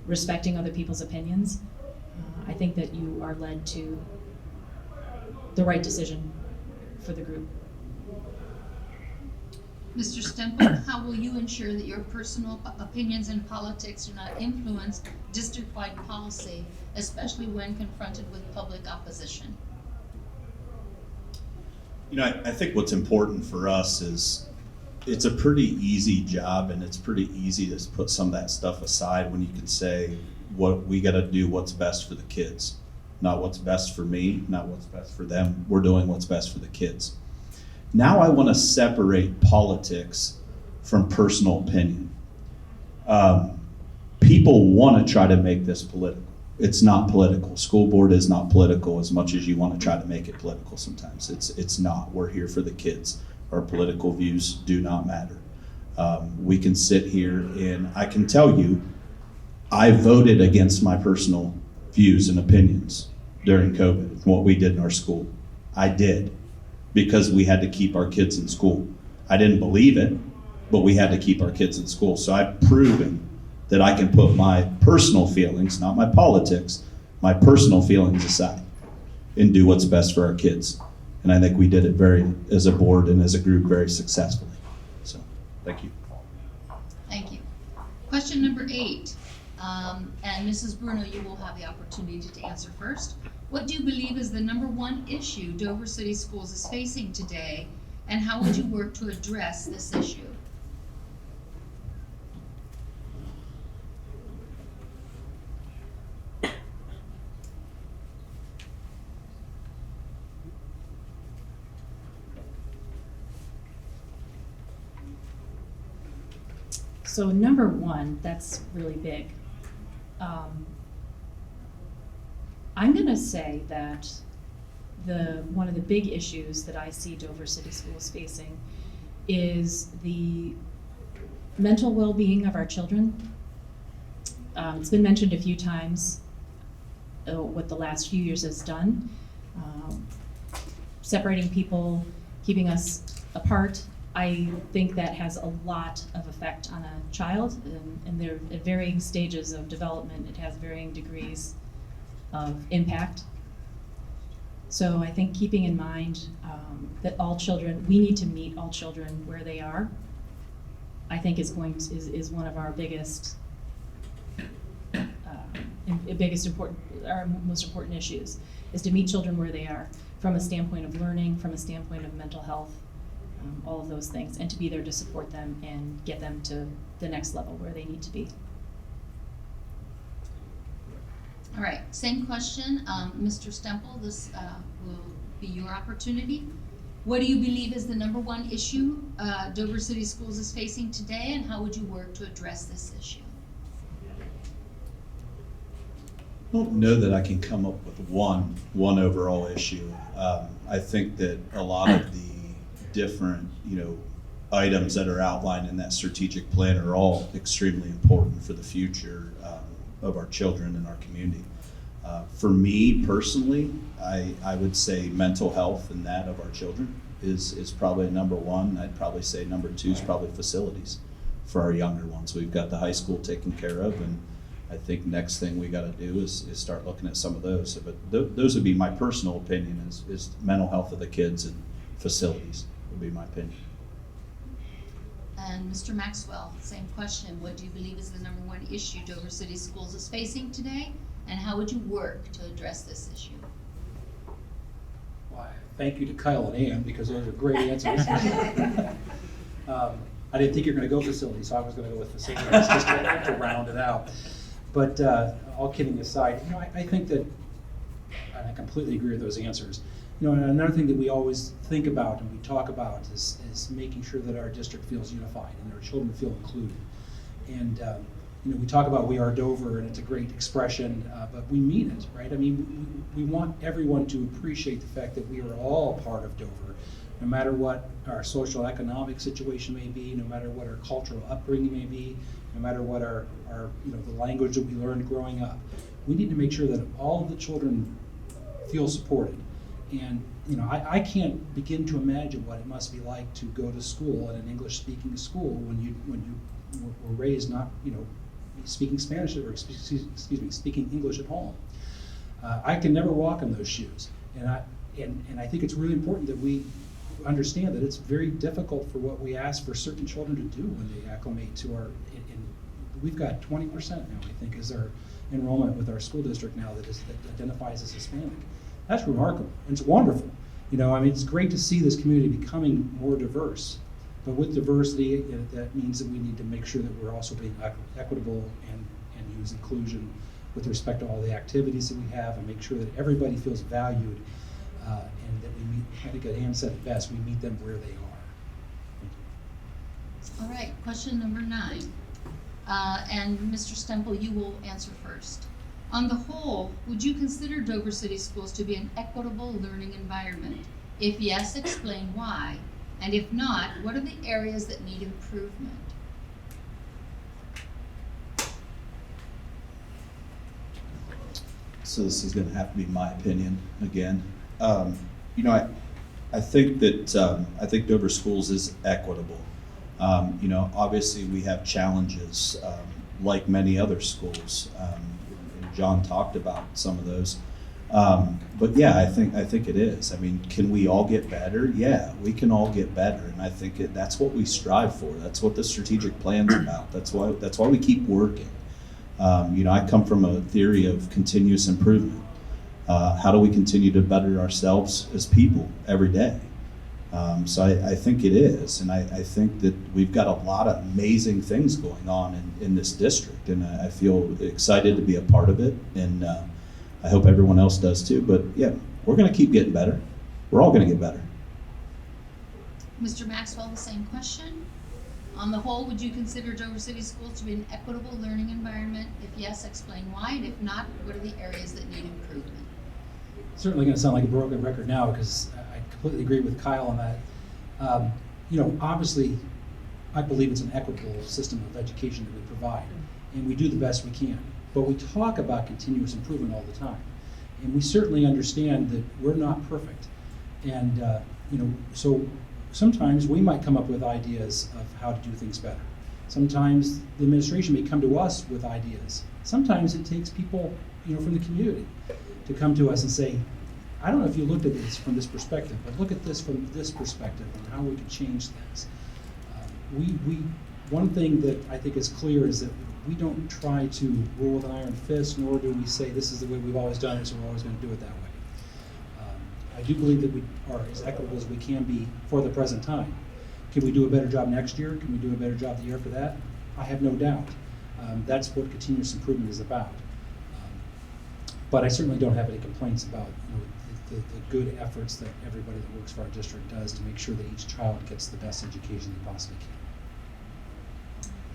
respecting other people's opinions, I think that you are led to the right decision for the group.
Mr. Stemple, how will you ensure that your personal opinions in politics do not influence district-wide policy, especially when confronted with public opposition?
You know, I think what's important for us is it's a pretty easy job, and it's pretty easy to put some of that stuff aside when you can say, what we got to do what's best for the kids, not what's best for me, not what's best for them. We're doing what's best for the kids. Now I want to separate politics from personal opinion. People want to try to make this political. It's not political. School board is not political as much as you want to try to make it political sometimes. It's not. We're here for the kids. Our political views do not matter. We can sit here and I can tell you, I voted against my personal views and opinions during COVID, what we did in our school. I did, because we had to keep our kids in school. I didn't believe it, but we had to keep our kids in school. So I've proven that I can put my personal feelings, not my politics, my personal feelings aside and do what's best for our kids. And I think we did it as a board and as a group, very successfully. So, thank you.
Thank you. Question number 8. And Mrs. Bruno, you will have the opportunity to answer first. What do you believe is the #1 issue Dover City Schools is facing today, and how would you work to address this issue?
So #1, that's really big. I'm gonna say that one of the big issues that I see Dover City Schools facing is the mental well-being of our children. It's been mentioned a few times what the last few years has done. Separating people, keeping us apart. I think that has a lot of effect on a child, and they're at varying stages of development. It has varying degrees of impact. So I think keeping in mind that all children, we need to meet all children where they are, I think is one of our biggest our most important issues, is to meet children where they are, from a standpoint of learning, from a standpoint of mental health, all of those things, and to be there to support them and get them to the next level where they need to be.
All right, same question, Mr. Stemple, this will be your opportunity. What do you believe is the number one issue Dover City Schools is facing today, and how would you work to address this issue?
I don't know that I can come up with one overall issue. I think that a lot of the different, items that are outlined in that strategic plan are all extremely important for the future of our children and our community. For me personally, I would say mental health and that of our children is probably number one. I'd probably say number two is probably facilities for our younger ones. We've got the high school taken care of, and I think next thing we got to do is start looking at some of those. But those would be my personal opinion, is mental health of the kids and facilities would be my opinion.
And Mr. Maxwell, same question. What do you believe is the number one issue Dover City Schools is facing today, and how would you work to address this issue?
Well, thank you to Kyle and Ann, because those are great answers. I didn't think you were going to go facilities, so I was going to go with facilities just to round it out. But all kidding aside, I think that, and I completely agree with those answers. And another thing that we always think about and we talk about is making sure that our district feels unified and our children feel included. And we talk about "We Are Dover," and it's a great expression, but we mean it, right? I mean, we want everyone to appreciate the fact that we are all part of Dover, no matter what our social economic situation may be, no matter what our cultural upbringing may be, no matter what our the language that we learned growing up. We need to make sure that all of the children feel supported. And I can't begin to imagine what it must be like to go to school at an English-speaking school when you were raised not speaking Spanish or speaking English at home. I can never walk in those shoes, and I think it's really important that we understand that it's very difficult for what we ask for certain children to do when they acclimate to our. We've got 20% now, I think, is our enrollment with our school district now that identifies as Hispanic. That's remarkable, and it's wonderful. It's great to see this community becoming more diverse. But with diversity, that means that we need to make sure that we're also being equitable and use inclusion with respect to all the activities that we have, and make sure that everybody feels valued, and that we meet, I think Ann said it best, we meet them where they are. Thank you.
All right, question number 9. And Mr. Stemple, you will answer first. On the whole, would you consider Dover City Schools to be an equitable learning environment? If yes, explain why. And if not, what are the areas that need improvement?
So this is going to have to be my opinion again. I think that I think Dover Schools is equitable. Obviously we have challenges like many other schools. And John talked about some of those. But yeah, I think it is. I mean, can we all get better? Yeah, we can all get better, and I think that's what we strive for. That's what the strategic plan's about. That's why we keep working. I come from a theory of continuous improvement. How do we continue to better ourselves as people every day? So I think it is, and I think that we've got a lot of amazing things going on in this district, and I feel excited to be a part of it, and I hope everyone else does too. But yeah, we're going to keep getting better. We're all going to get better.
Mr. Maxwell, the same question. On the whole, would you consider Dover City Schools to be an equitable learning environment? If yes, explain why, and if not, what are the areas that need improvement?
Certainly going to sound like a broken record now, because I completely agree with Kyle on that. obviously, I believe it's an equitable system of education that we provide, and we do the best we can. But we talk about continuous improvement all the time, and we certainly understand that we're not perfect. And so sometimes we might come up with ideas of how to do things better. Sometimes the administration may come to us with ideas. Sometimes it takes people, from the community to come to us and say, I don't know if you looked at this from this perspective, but look at this from this perspective and how we could change things. One thing that I think is clear is that we don't try to rule with an iron fist, nor do we say this is the way we've always done it, so we're always going to do it that way. I do believe that we are as equitable as we can be for the present time. Can we do a better job next year? Can we do a better job the year after that? I have no doubt. That's what continuous improvement is about. But I certainly don't have any complaints about the good efforts that everybody that works for our district does to make sure that each child gets the best education they possibly can.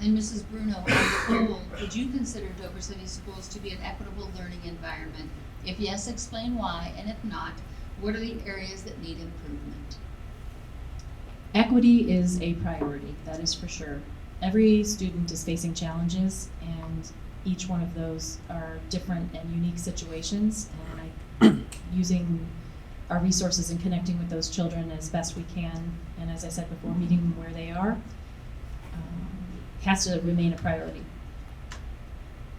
And Mrs. Bruno, on the whole, would you consider Dover City Schools to be an equitable learning environment? If yes, explain why, and if not, what are the areas that need improvement?
Equity is a priority, that is for sure. Every student is facing challenges, and each one of those are different and unique situations, and using our resources and connecting with those children as best we can, and as I said before, meeting them where they are, has to remain a priority.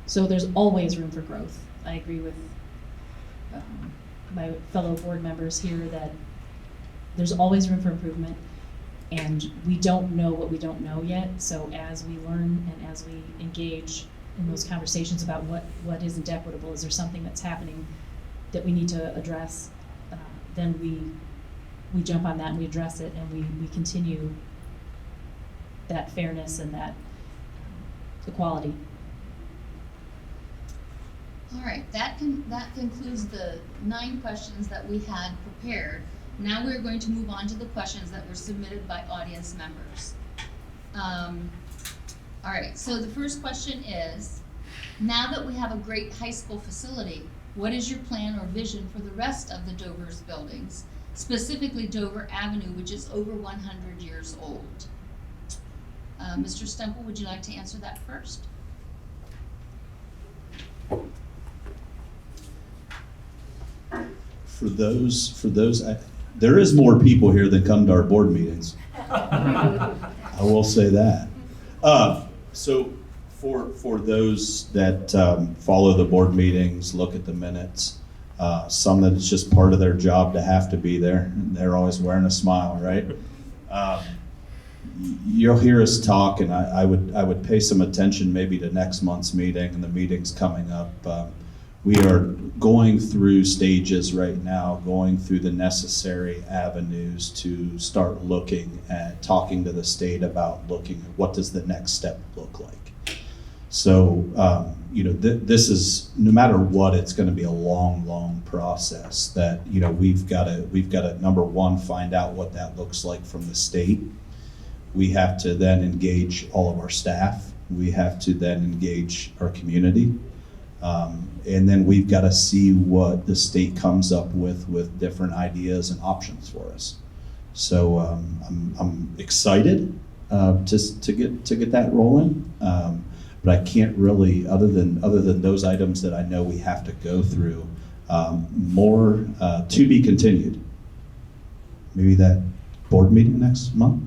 So there's always room for growth. I agree with my fellow board members here that there's always room for improvement, and we don't know what we don't know yet. So as we learn and as we engage in those conversations about what isn't equitable, is there something that's happening that we need to address, then we jump on that and we address it, and we continue that fairness and that equality.
All right, that concludes the 9 questions that we had prepared. Now we're going to move on to the questions that were submitted by audience members. All right, so the first question is, now that we have a great high school facility, what is your plan or vision for the rest of the Dover's buildings, specifically Dover Avenue, which is over 100 years old? Mr. Stemple, would you like to answer that first?
For those, there is more people here that come to our board meetings. I will say that. So for those that follow the board meetings, look at the minutes, some that it's just part of their job to have to be there, and they're always wearing a smile, right? You'll hear us talk, and I would pay some attention maybe to next month's meeting and the meetings coming up. We are going through stages right now, going through the necessary avenues to start looking at talking to the state about looking at what does the next step look like. So, this is, no matter what, it's going to be a long process that, we've got to, number one, find out what that looks like from the state. We have to then engage all of our staff. We have to then engage our community. And then we've got to see what the state comes up with different ideas and options for us. So I'm excited to get that rolling. But I can't really, other than those items that I know we have to go through, more to be continued. Maybe that board meeting next month.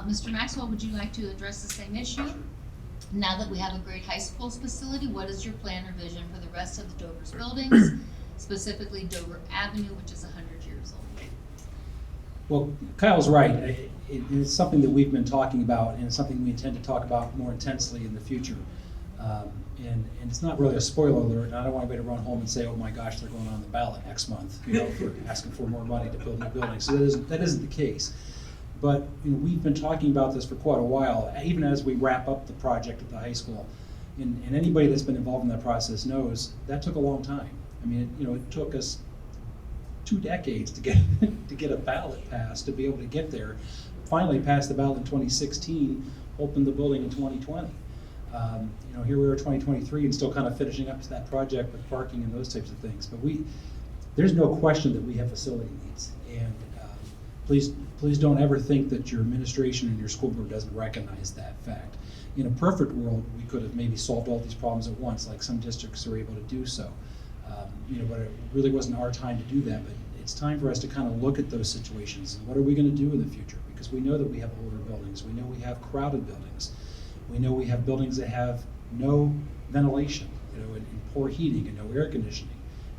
Mr. Maxwell, would you like to address the same issue? Now that we have a great high school facility, what is your plan or vision for the rest of the Dover's buildings, specifically Dover Avenue, which is 100 years old?
Well, Kyle's right. It's something that we've been talking about, and it's something we intend to talk about more intensely in the future. And it's not really a spoiler alert, and I don't want anybody to run home and say, oh my gosh, they're going on the ballot next month, for asking for more money to build new buildings. So that isn't the case. But we've been talking about this for quite a while, even as we wrap up the project at the high school. And anybody that's been involved in that process knows that took a long time. I mean, it took us 2 decades to get a ballot passed to be able to get there. Finally passed the ballot in 2016, opened the building in 2020. Here we are 2023 and still kind of finishing up that project with parking and those types of things. But there's no question that we have facility needs. And please don't ever think that your administration and your school board doesn't recognize that fact. In a perfect world, we could have maybe solved all these problems at once, like some districts are able to do so. But it really wasn't our time to do that. But it's time for us to kind of look at those situations and what are we going to do in the future? Because we know that we have older buildings, we know we have crowded buildings, we know we have buildings that have no ventilation, and poor heating and no air conditioning,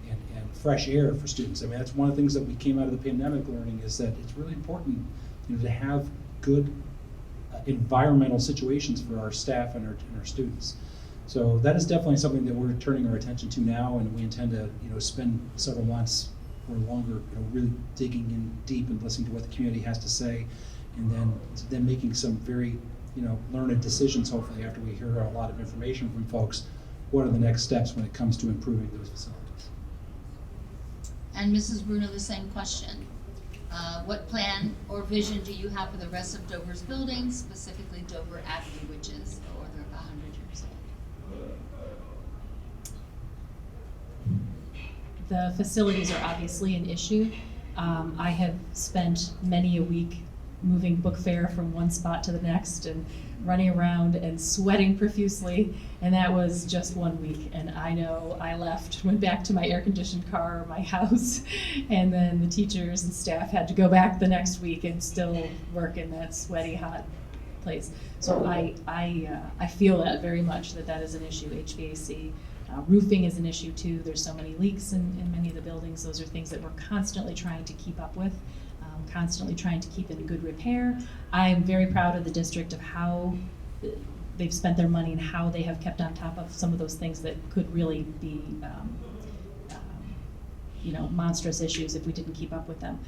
and fresh air for students. I mean, that's one of the things that we came out of the pandemic learning, is that it's really important, to have good environmental situations for our staff and our students. So that is definitely something that we're turning our attention to now, and we intend to, spend several months or longer, really digging in deep and listening to what the community has to say, and then making some very, learned decisions, hopefully, after we hear a lot of information from folks. What are the next steps when it comes to improving those facilities?
And Mrs. Bruno, the same question. What plan or vision do you have for the rest of Dover's buildings, specifically Dover Avenue, which is over 100 years old?
The facilities are obviously an issue. I have spent many a week moving book fair from one spot to the next and running around and sweating profusely, and that was just 1 week. And I know I went back to my air-conditioned car or my house, and then the teachers and staff had to go back the next week and still work in that sweaty, hot place. So I feel that very much, that is an issue. HVAC. Roofing is an issue too. There's so many leaks in many of the buildings. Those are things that we're constantly trying to keep up with, constantly trying to keep in good repair. I'm very proud of the district of how they've spent their money and how they have kept on top of some of those things that could really be, monstrous issues if we didn't keep up with them.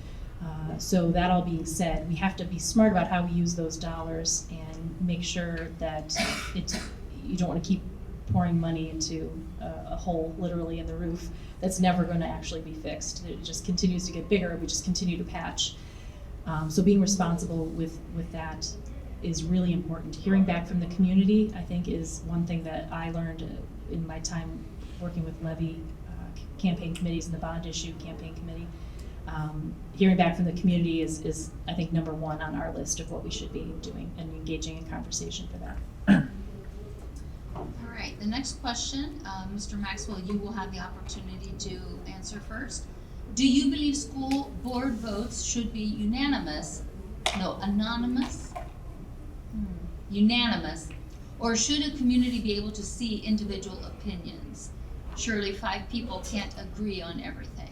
So that all being said, we have to be smart about how we use those dollars and make sure that you don't want to keep pouring money into a hole literally in the roof that's never going to actually be fixed. It just continues to get bigger. We just continue to patch. So being responsible with that is really important. Hearing back from the community, I think, is one thing that I learned in my time working with levy campaign committees and the bond issue campaign committee. Hearing back from the community is I think #1 on our list of what we should be doing and engaging in conversation for that.
All right, the next question, Mr. Maxwell, you will have the opportunity to answer first. Do you believe school board votes should be unanimous, or should a community be able to see individual opinions? Surely 5 people can't agree on everything.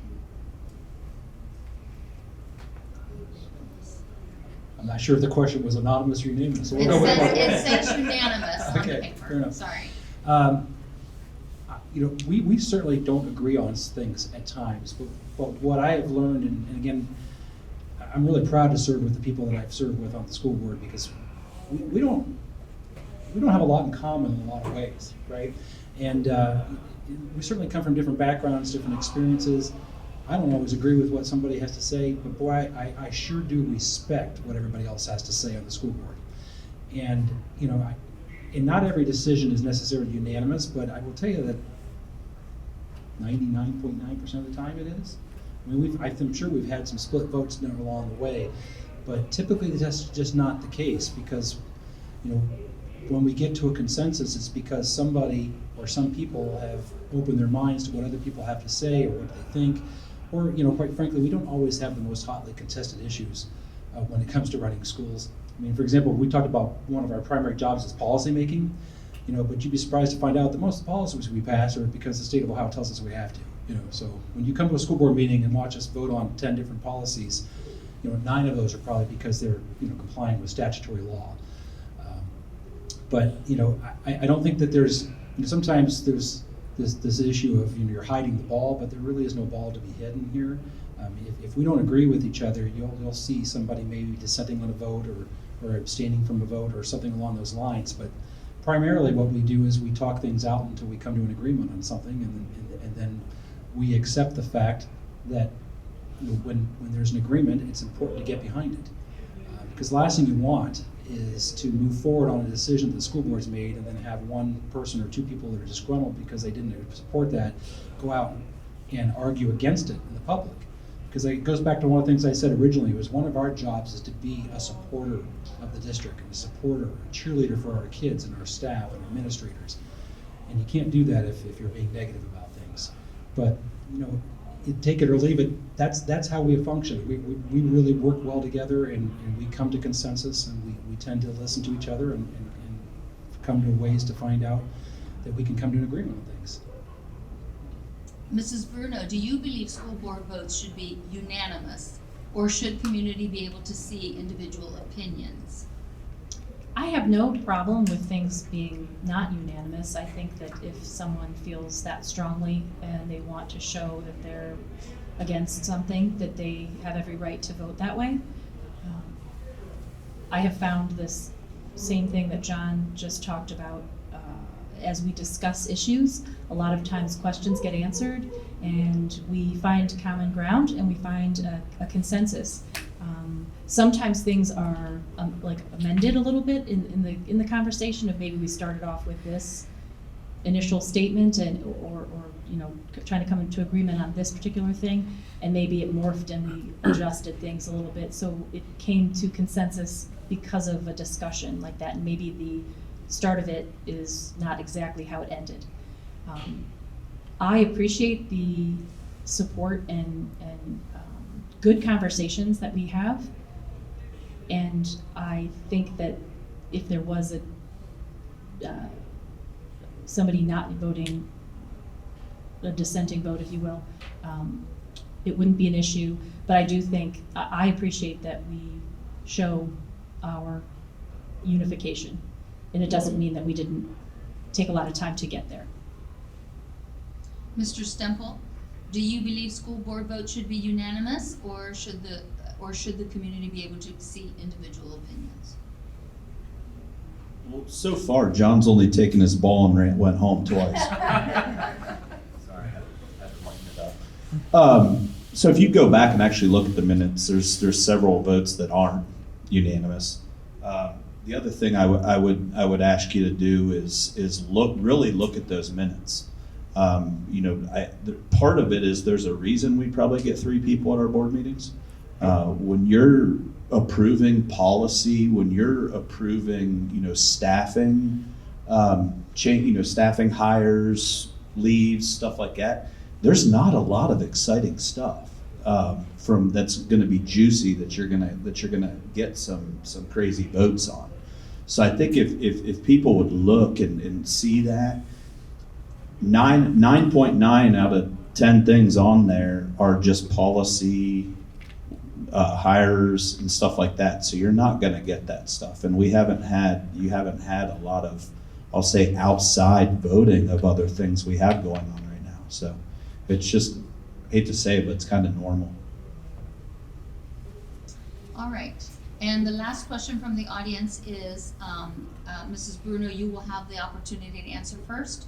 I'm not sure if the question was anonymous or unanimous. So we'll
It
go with that.
says unanimous on the
Okay,
paper.
fair enough.
Sorry.
We certainly don't agree on things at times, but what I have learned, and again, I'm really proud to serve with the people that I've served with on the school board, because we don't have a lot in common in a lot of ways, right? And we certainly come from different backgrounds, different experiences. I don't always agree with what somebody has to say, but boy, I sure do respect what everybody else has to say on the school board. And, and not every decision is necessarily unanimous, but I will tell you that 99.9% of the time it is. I mean, I'm sure we've had some split votes along the way, but typically that's just not the case, because, when we get to a consensus, it's because somebody or some people have opened their minds to what other people have to say or what they think, or, quite frankly, we don't always have the most hotly contested issues when it comes to running schools. I mean, for example, we talked about one of our primary jobs is policy making, but you'd be surprised to find out that most of the policies we pass are because the state of Ohio tells us we have to. So when you come to a school board meeting and watch us vote on 10 different policies, 9 of those are probably because they're complying with statutory law. But I don't think that there's sometimes there's this issue of you're hiding the ball, but there really is no ball to be hidden here. If we don't agree with each other, you'll see somebody maybe dissenting on a vote or abstaining from a vote or something along those lines. But primarily what we do is we talk things out until we come to an agreement on something, and then we accept the fact that when there's an agreement, it's important to get behind it. Because the last thing you want is to move forward on a decision that the school board's made and then have one person or 2 people that are disgruntled because they didn't support that go out and argue against it in the public. Because it goes back to one of the things I said originally, was one of our jobs is to be a supporter of the district, and a supporter, a cheerleader for our kids and our staff and administrators. And you can't do that if you're being negative about things. But, you know, take it or leave it, that's how we function. We really work well together, and we come to consensus, and we tend to listen to each other and come to ways to find out that we can come to an agreement on things.
Mrs. Bruno, do you believe school board votes should be unanimous, or should community be able to see individual opinions?
I have no problem with things being not unanimous. I think that if someone feels that strongly and they want to show that they're against something, that they have every right to vote that way. I have found this same thing that John just talked about. As we discuss issues, a lot of times questions get answered and we find common ground and we find a consensus. Sometimes things are like amended a little bit in the conversation of maybe we started off with this initial statement or you know, trying to come into agreement on this particular thing, and maybe it morphed and we adjusted things a little bit, so it came to consensus because of a discussion like that, and maybe the start of it is not exactly how it ended. I appreciate the support and good conversations that we have, and I think that if there was somebody not voting, a dissenting vote, if you will, it wouldn't be an issue. But I do think, I appreciate that we show our unification. And it doesn't mean that we didn't take a lot of time to get there.
Mr. Stemple, do you believe school board votes should be unanimous, or should the community be able to see individual opinions?
Well, so far, John's only taken his ball and went home twice.
Sorry, I had to lighten it up.
So if you go back and actually look at the minutes, there's several votes that aren't unanimous. The other thing I would ask you to do is really look at those minutes. You know, part of it is there's a reason we probably get 3 people at our board meetings. When you're approving policy, when you're approving, you know, staffing, staffing hires, leaves, stuff like that, there's not a lot of exciting stuff from that's going to be juicy that you're gonna get some crazy votes on. So I think if people would look and see that, 9.9 out of 10 things on there are just policy, hires and stuff like that. So you're not going to get that stuff. And you haven't had a lot of, I'll say, outside voting of other things we have going on right now. So it's just, hate to say it, but it's kind of normal.
All right. And the last question from the audience is, Mrs. Bruno, you will have the opportunity to answer first.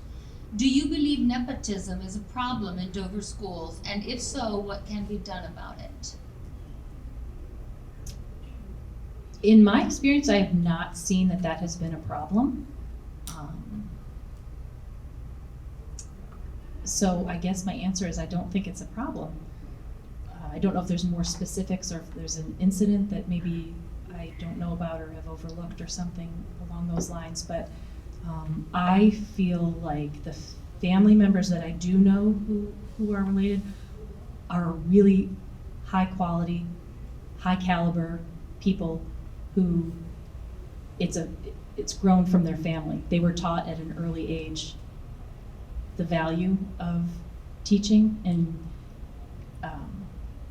Do you believe nepotism is a problem in Dover schools? And if so, what can be done about it?
In my experience, I have not seen that has been a problem. So I guess my answer is I don't think it's a problem. I don't know if there's more specifics or if there's an incident that maybe I don't know about or have overlooked or something along those lines, but I feel like the family members that I do know who are related are really high quality, high caliber people who it's grown from their family. They were taught at an early age the value of teaching, and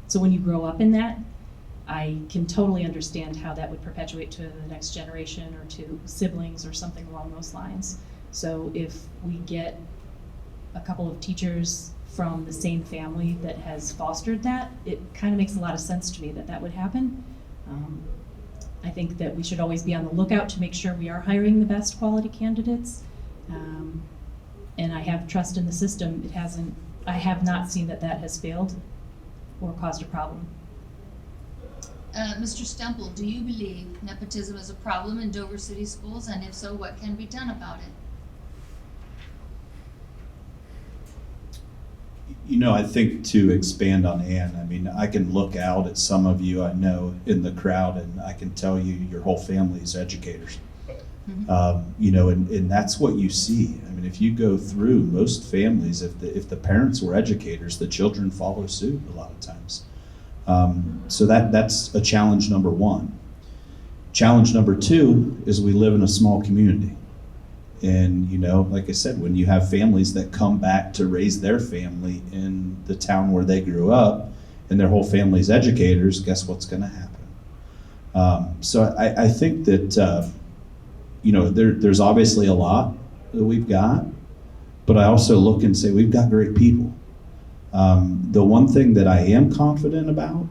so when you grow up in that, I can totally understand how that would perpetuate to the next generation or to siblings or something along those lines. So if we get a couple of teachers from the same family that has fostered that, it kind of makes a lot of sense to me that would happen. I think that we should always be on the lookout to make sure we are hiring the best quality candidates. And I have trust in the system. I have not seen that has failed or caused a problem.
Mr. Stemple, do you believe nepotism is a problem in Dover City Schools? And if so, what can be done about it?
You know, I think to expand on Ann, I mean, I can look out at some of you I know in the crowd, and I can tell you your whole family is educators. You know, and that's what you see. I mean, if you go through most families, if the parents were educators, the children follow suit a lot of times. So that's a challenge number one. Challenge number two is we live in a small community. And, you know, like I said, when you have families that come back to raise their family in the town where they grew up and their whole family's educators, guess what's going to happen? So I think that, you know, there's obviously a lot that we've got, but I also look and say we've got great people. The one thing that I am confident about,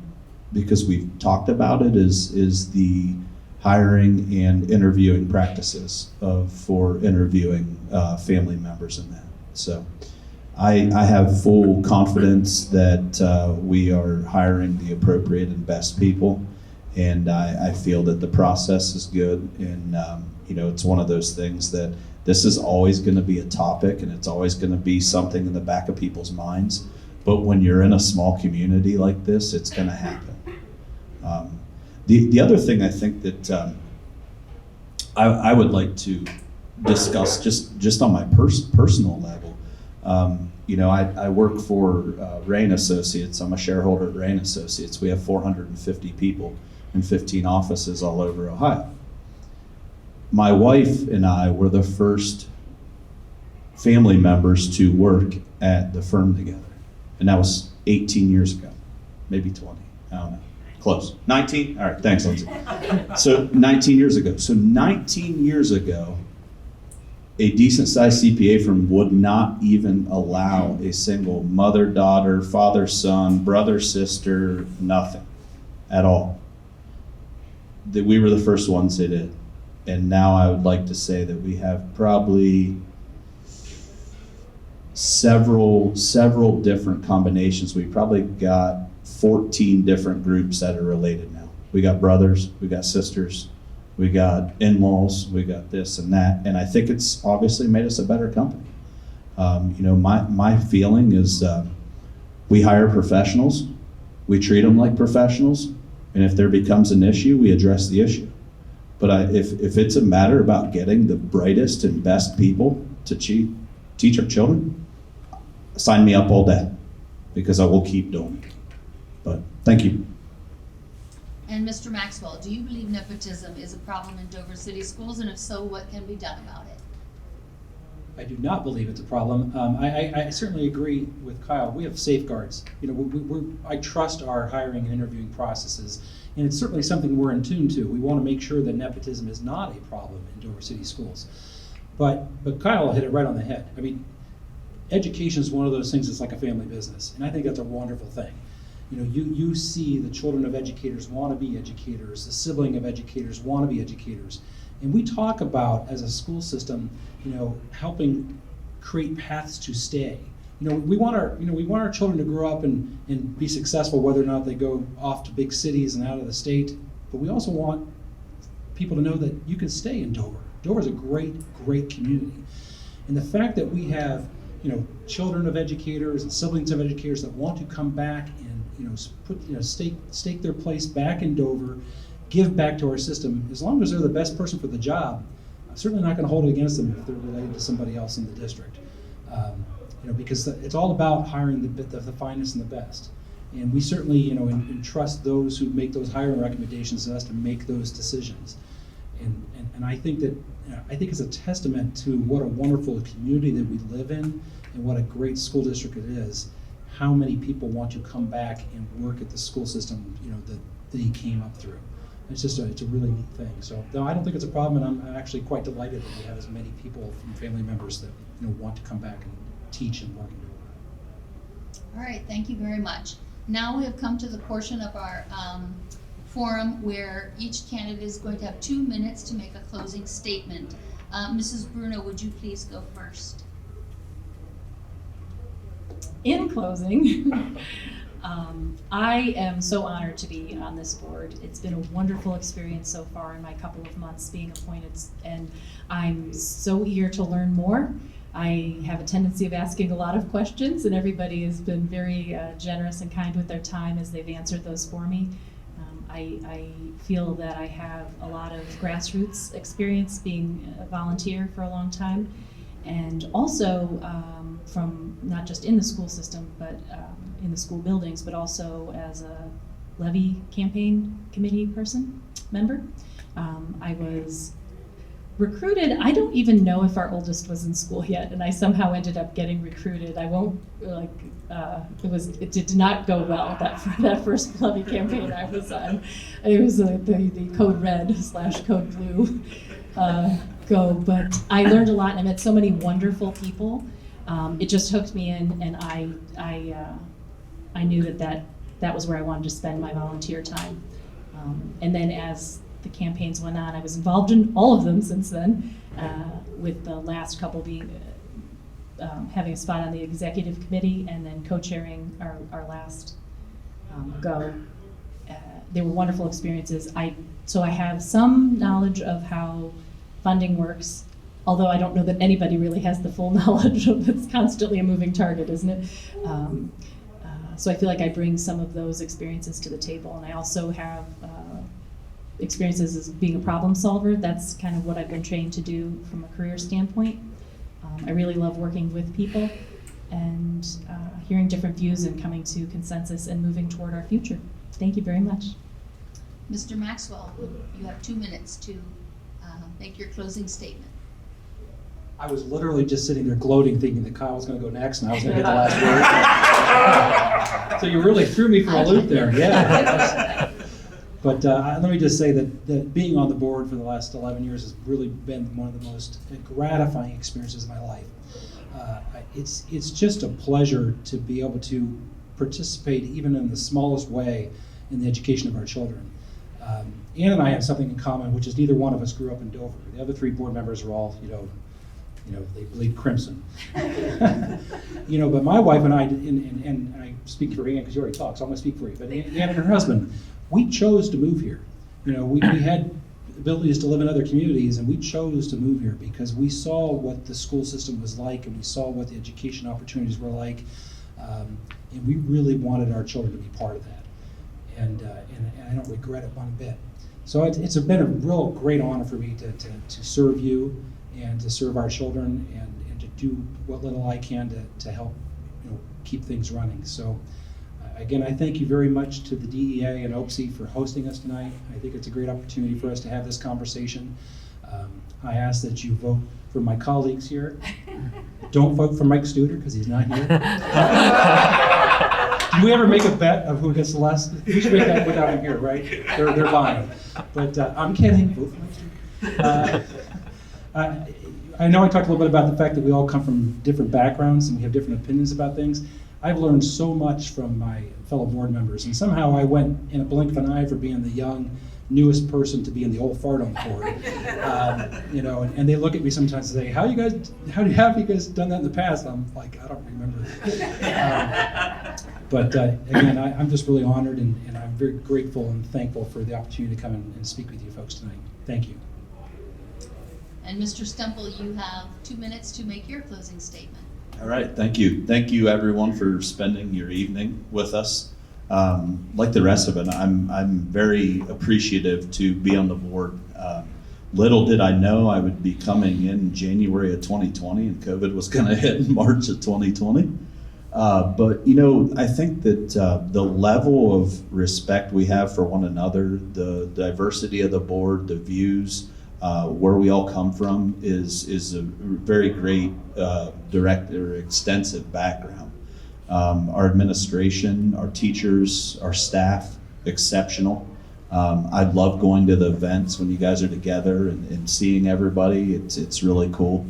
because we've talked about it, is the hiring and interviewing practices for interviewing family members in that. So I have full confidence that we are hiring the appropriate and best people, and I feel that the process is good. And you know, it's one of those things that this is always going to be a topic, and it's always going to be something in the back of people's minds. But when you're in a small community like this, it's going to happen. The other thing I think that I would like to discuss just on my personal level, you know, I work for Rain Associates. I'm a shareholder at Rain Associates. We have 450 people in 15 offices all over Ohio. My wife and I were the first family members to work at the firm together. And that was 18 years ago, maybe 20, I don't know. Close. 19? All right, thanks, Lindsay. So 19 years ago. So 19 years ago, a decent-sized CPA firm would not even allow a single mother, daughter, father, son, brother, sister, nothing at all. That we were the first ones that did. And now I would like to say that we have probably several different combinations. We probably got 14 different groups that are related now. We got brothers, we got sisters, we got in-laws, we got this and that, and I think it's obviously made us a better company. You know, my feeling is we hire professionals, we treat them like professionals, and if there becomes an issue, we address the issue. But if it's a matter about getting the brightest and best people to teach our children, sign me up all day, because I will keep doing it. But thank you.
And Mr. Maxwell, do you believe nepotism is a problem in Dover City Schools, and if so, what can be done about it?
I do not believe it's a problem. I certainly agree with Kyle. We have safeguards. You know, I trust our hiring and interviewing processes, and it's certainly something we're in tune to. We want to make sure that nepotism is not a problem in Dover City Schools. But Kyle hit it right on the head. I mean, education is one of those things that's like a family business, and I think that's a wonderful thing. You know, you see the children of educators want to be educators, the sibling of educators want to be educators. And we talk about, as a school system, you know, helping create paths to stay. You know, we want our children to grow up and be successful, whether or not they go off to big cities and out of the state. But we also want people to know that you can stay in Dover. Dover is a great community. And the fact that we have, you know, children of educators and siblings of educators that want to come back and, you know, stake their place back in Dover, give back to our system, as long as they're the best person for the job, I'm certainly not going to hold it against them if they're related to somebody else in the district. You know, because it's all about hiring the finest and the best. And we certainly, you know, entrust those who make those hiring recommendations to us to make those decisions. And I think that, I think it's a testament to what a wonderful community that we live in and what a great school district it is, how many people want to come back and work at the school system, you know, that he came up through. It's just it's a really neat thing. So no, I don't think it's a problem, and I'm actually quite delighted that we have as many people from family members that, you know, want to come back and teach and work in Dover.
All right, thank you very much. Now we have come to the portion of our forum where each candidate is going to have 2 minutes to make a closing statement. Mrs. Bruno, would you please go first?
In closing, I am so honored to be on this board. It's been a wonderful experience so far in my couple of months being appointed, and I'm so eager to learn more. I have a tendency of asking a lot of questions, and everybody has been very generous and kind with their time as they've answered those for me. I feel that I have a lot of grassroots experience being a volunteer for a long time, and also from not just in the school system, but in the school buildings, but also as a levy campaign committee member. I was recruited. I don't even know if our oldest was in school yet, and I somehow ended up getting recruited. I won't it did not go well that first levy campaign I was on. It was the Code Red / Code Blue go, but I learned a lot and I met so many wonderful people. It just hooked me in, and I knew that was where I wanted to spend my volunteer time. And then as the campaigns went on, I was involved in all of them since then, with the last couple being having a spot on the executive committee and then co-chairing our last go. They were wonderful experiences. So I have some knowledge of how funding works, although I don't know that anybody really has the full knowledge of it's constantly a moving target, isn't it? So I feel like I bring some of those experiences to the table, and I also have experiences as being a problem solver. That's kind of what I've been trained to do from a career standpoint. I really love working with people and hearing different views and coming to consensus and moving toward our future. Thank you very much.
Mr. Maxwell, you have 2 minutes to make your closing statement.
I was literally just sitting there gloating, thinking that Kyle was going to go next, and I was going to get the last word. So you really threw me for a loop there. Yeah. But let me just say that being on the board for the last 11 years has really been one of the most gratifying experiences of my life. It's just a pleasure to be able to participate, even in the smallest way, in the education of our children. Ann and I have something in common, which is neither one of us grew up in Dover. The other 3 board members are all, they bleed crimson. But my wife and I, and I speak for Ann because you already talked, so I'm going to speak for you. But Ann and her husband, we chose to move here. We had abilities to live in other communities, and we chose to move here because we saw what the school system was like, and we saw what the education opportunities were like, and we really wanted our children to be part of that. And I don't regret it one bit. So it's been a real great honor for me to serve you and to serve our children and to do what little I can to help keep things running. So again, I thank you very much to the DEA and OPSI for hosting us tonight. I think it's a great opportunity for us to have this conversation. I ask that you vote for my colleagues here. Don't vote for Mike Studer because he's not here. Did we ever make a bet of who gets the last? We should make that without him here, right? They're lying. But I'm kidding. Vote for Mike Studer. I know I talked a little bit about the fact that we all come from different backgrounds and we have different opinions about things. I've learned so much from my fellow board members, and somehow I went in a blink of an eye for being the young, newest person to be in the old fart on the board. And they look at me sometimes and say, how have you guys done that in the past? I'm like, I don't remember. But again, I'm just really honored, and I'm very grateful and thankful for the opportunity to come and speak with you folks tonight. Thank you.
And Mr. Stemple, you have 2 minutes to make your closing statement.
All right, thank you. Thank you, everyone, for spending your evening with us. Like the rest of it, I'm very appreciative to be on the board. Little did I know I would be coming in January of 2020, and COVID was going to hit in March of 2020. But I think that the level of respect we have for one another, the diversity of the board, the views, where we all come from is a very great direct or extensive background. Our administration, our teachers, our staff, exceptional. I love going to the events when you guys are together and seeing everybody. It's really cool.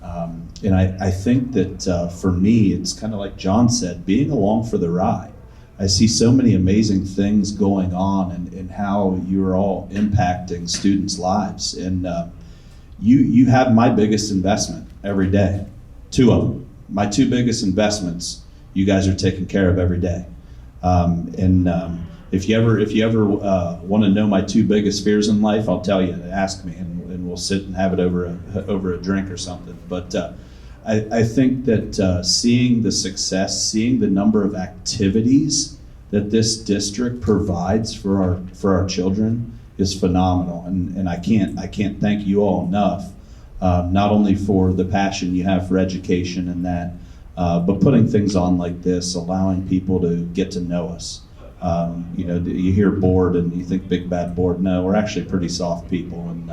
And I think that for me, it's kind of like John said, being along for the ride. I see so many amazing things going on and how you're all impacting students' lives. And you have my biggest investment every day. 2 of them. My 2 biggest investments, you guys are taking care of every day. If you ever want to know my 2 biggest fears in life, I'll tell you and ask me, and we'll sit and have it over a drink or something. But I think that seeing the success, seeing the number of activities that this district provides for our children is phenomenal, and I can't thank you all enough, not only for the passion you have for education and that, but putting things on like this, allowing people to get to know us. You know, you hear board and you think big bad board. No, we're actually pretty soft people and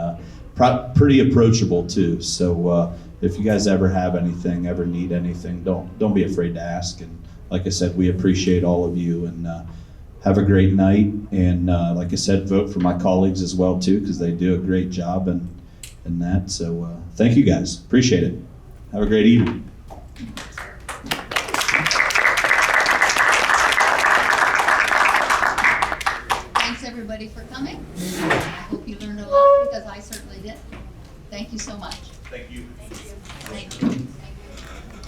pretty approachable too. So if you guys ever have anything, ever need anything, don't be afraid to ask. And like I said, we appreciate all of you, and have a great night. And like I said, vote for my colleagues as well too, because they do a great job and that. So thank you guys, appreciate it. Have a great evening.
Thanks, everybody, for coming. I hope you learned a lot, because I certainly did. Thank you so much.
Thank you.
Thank you.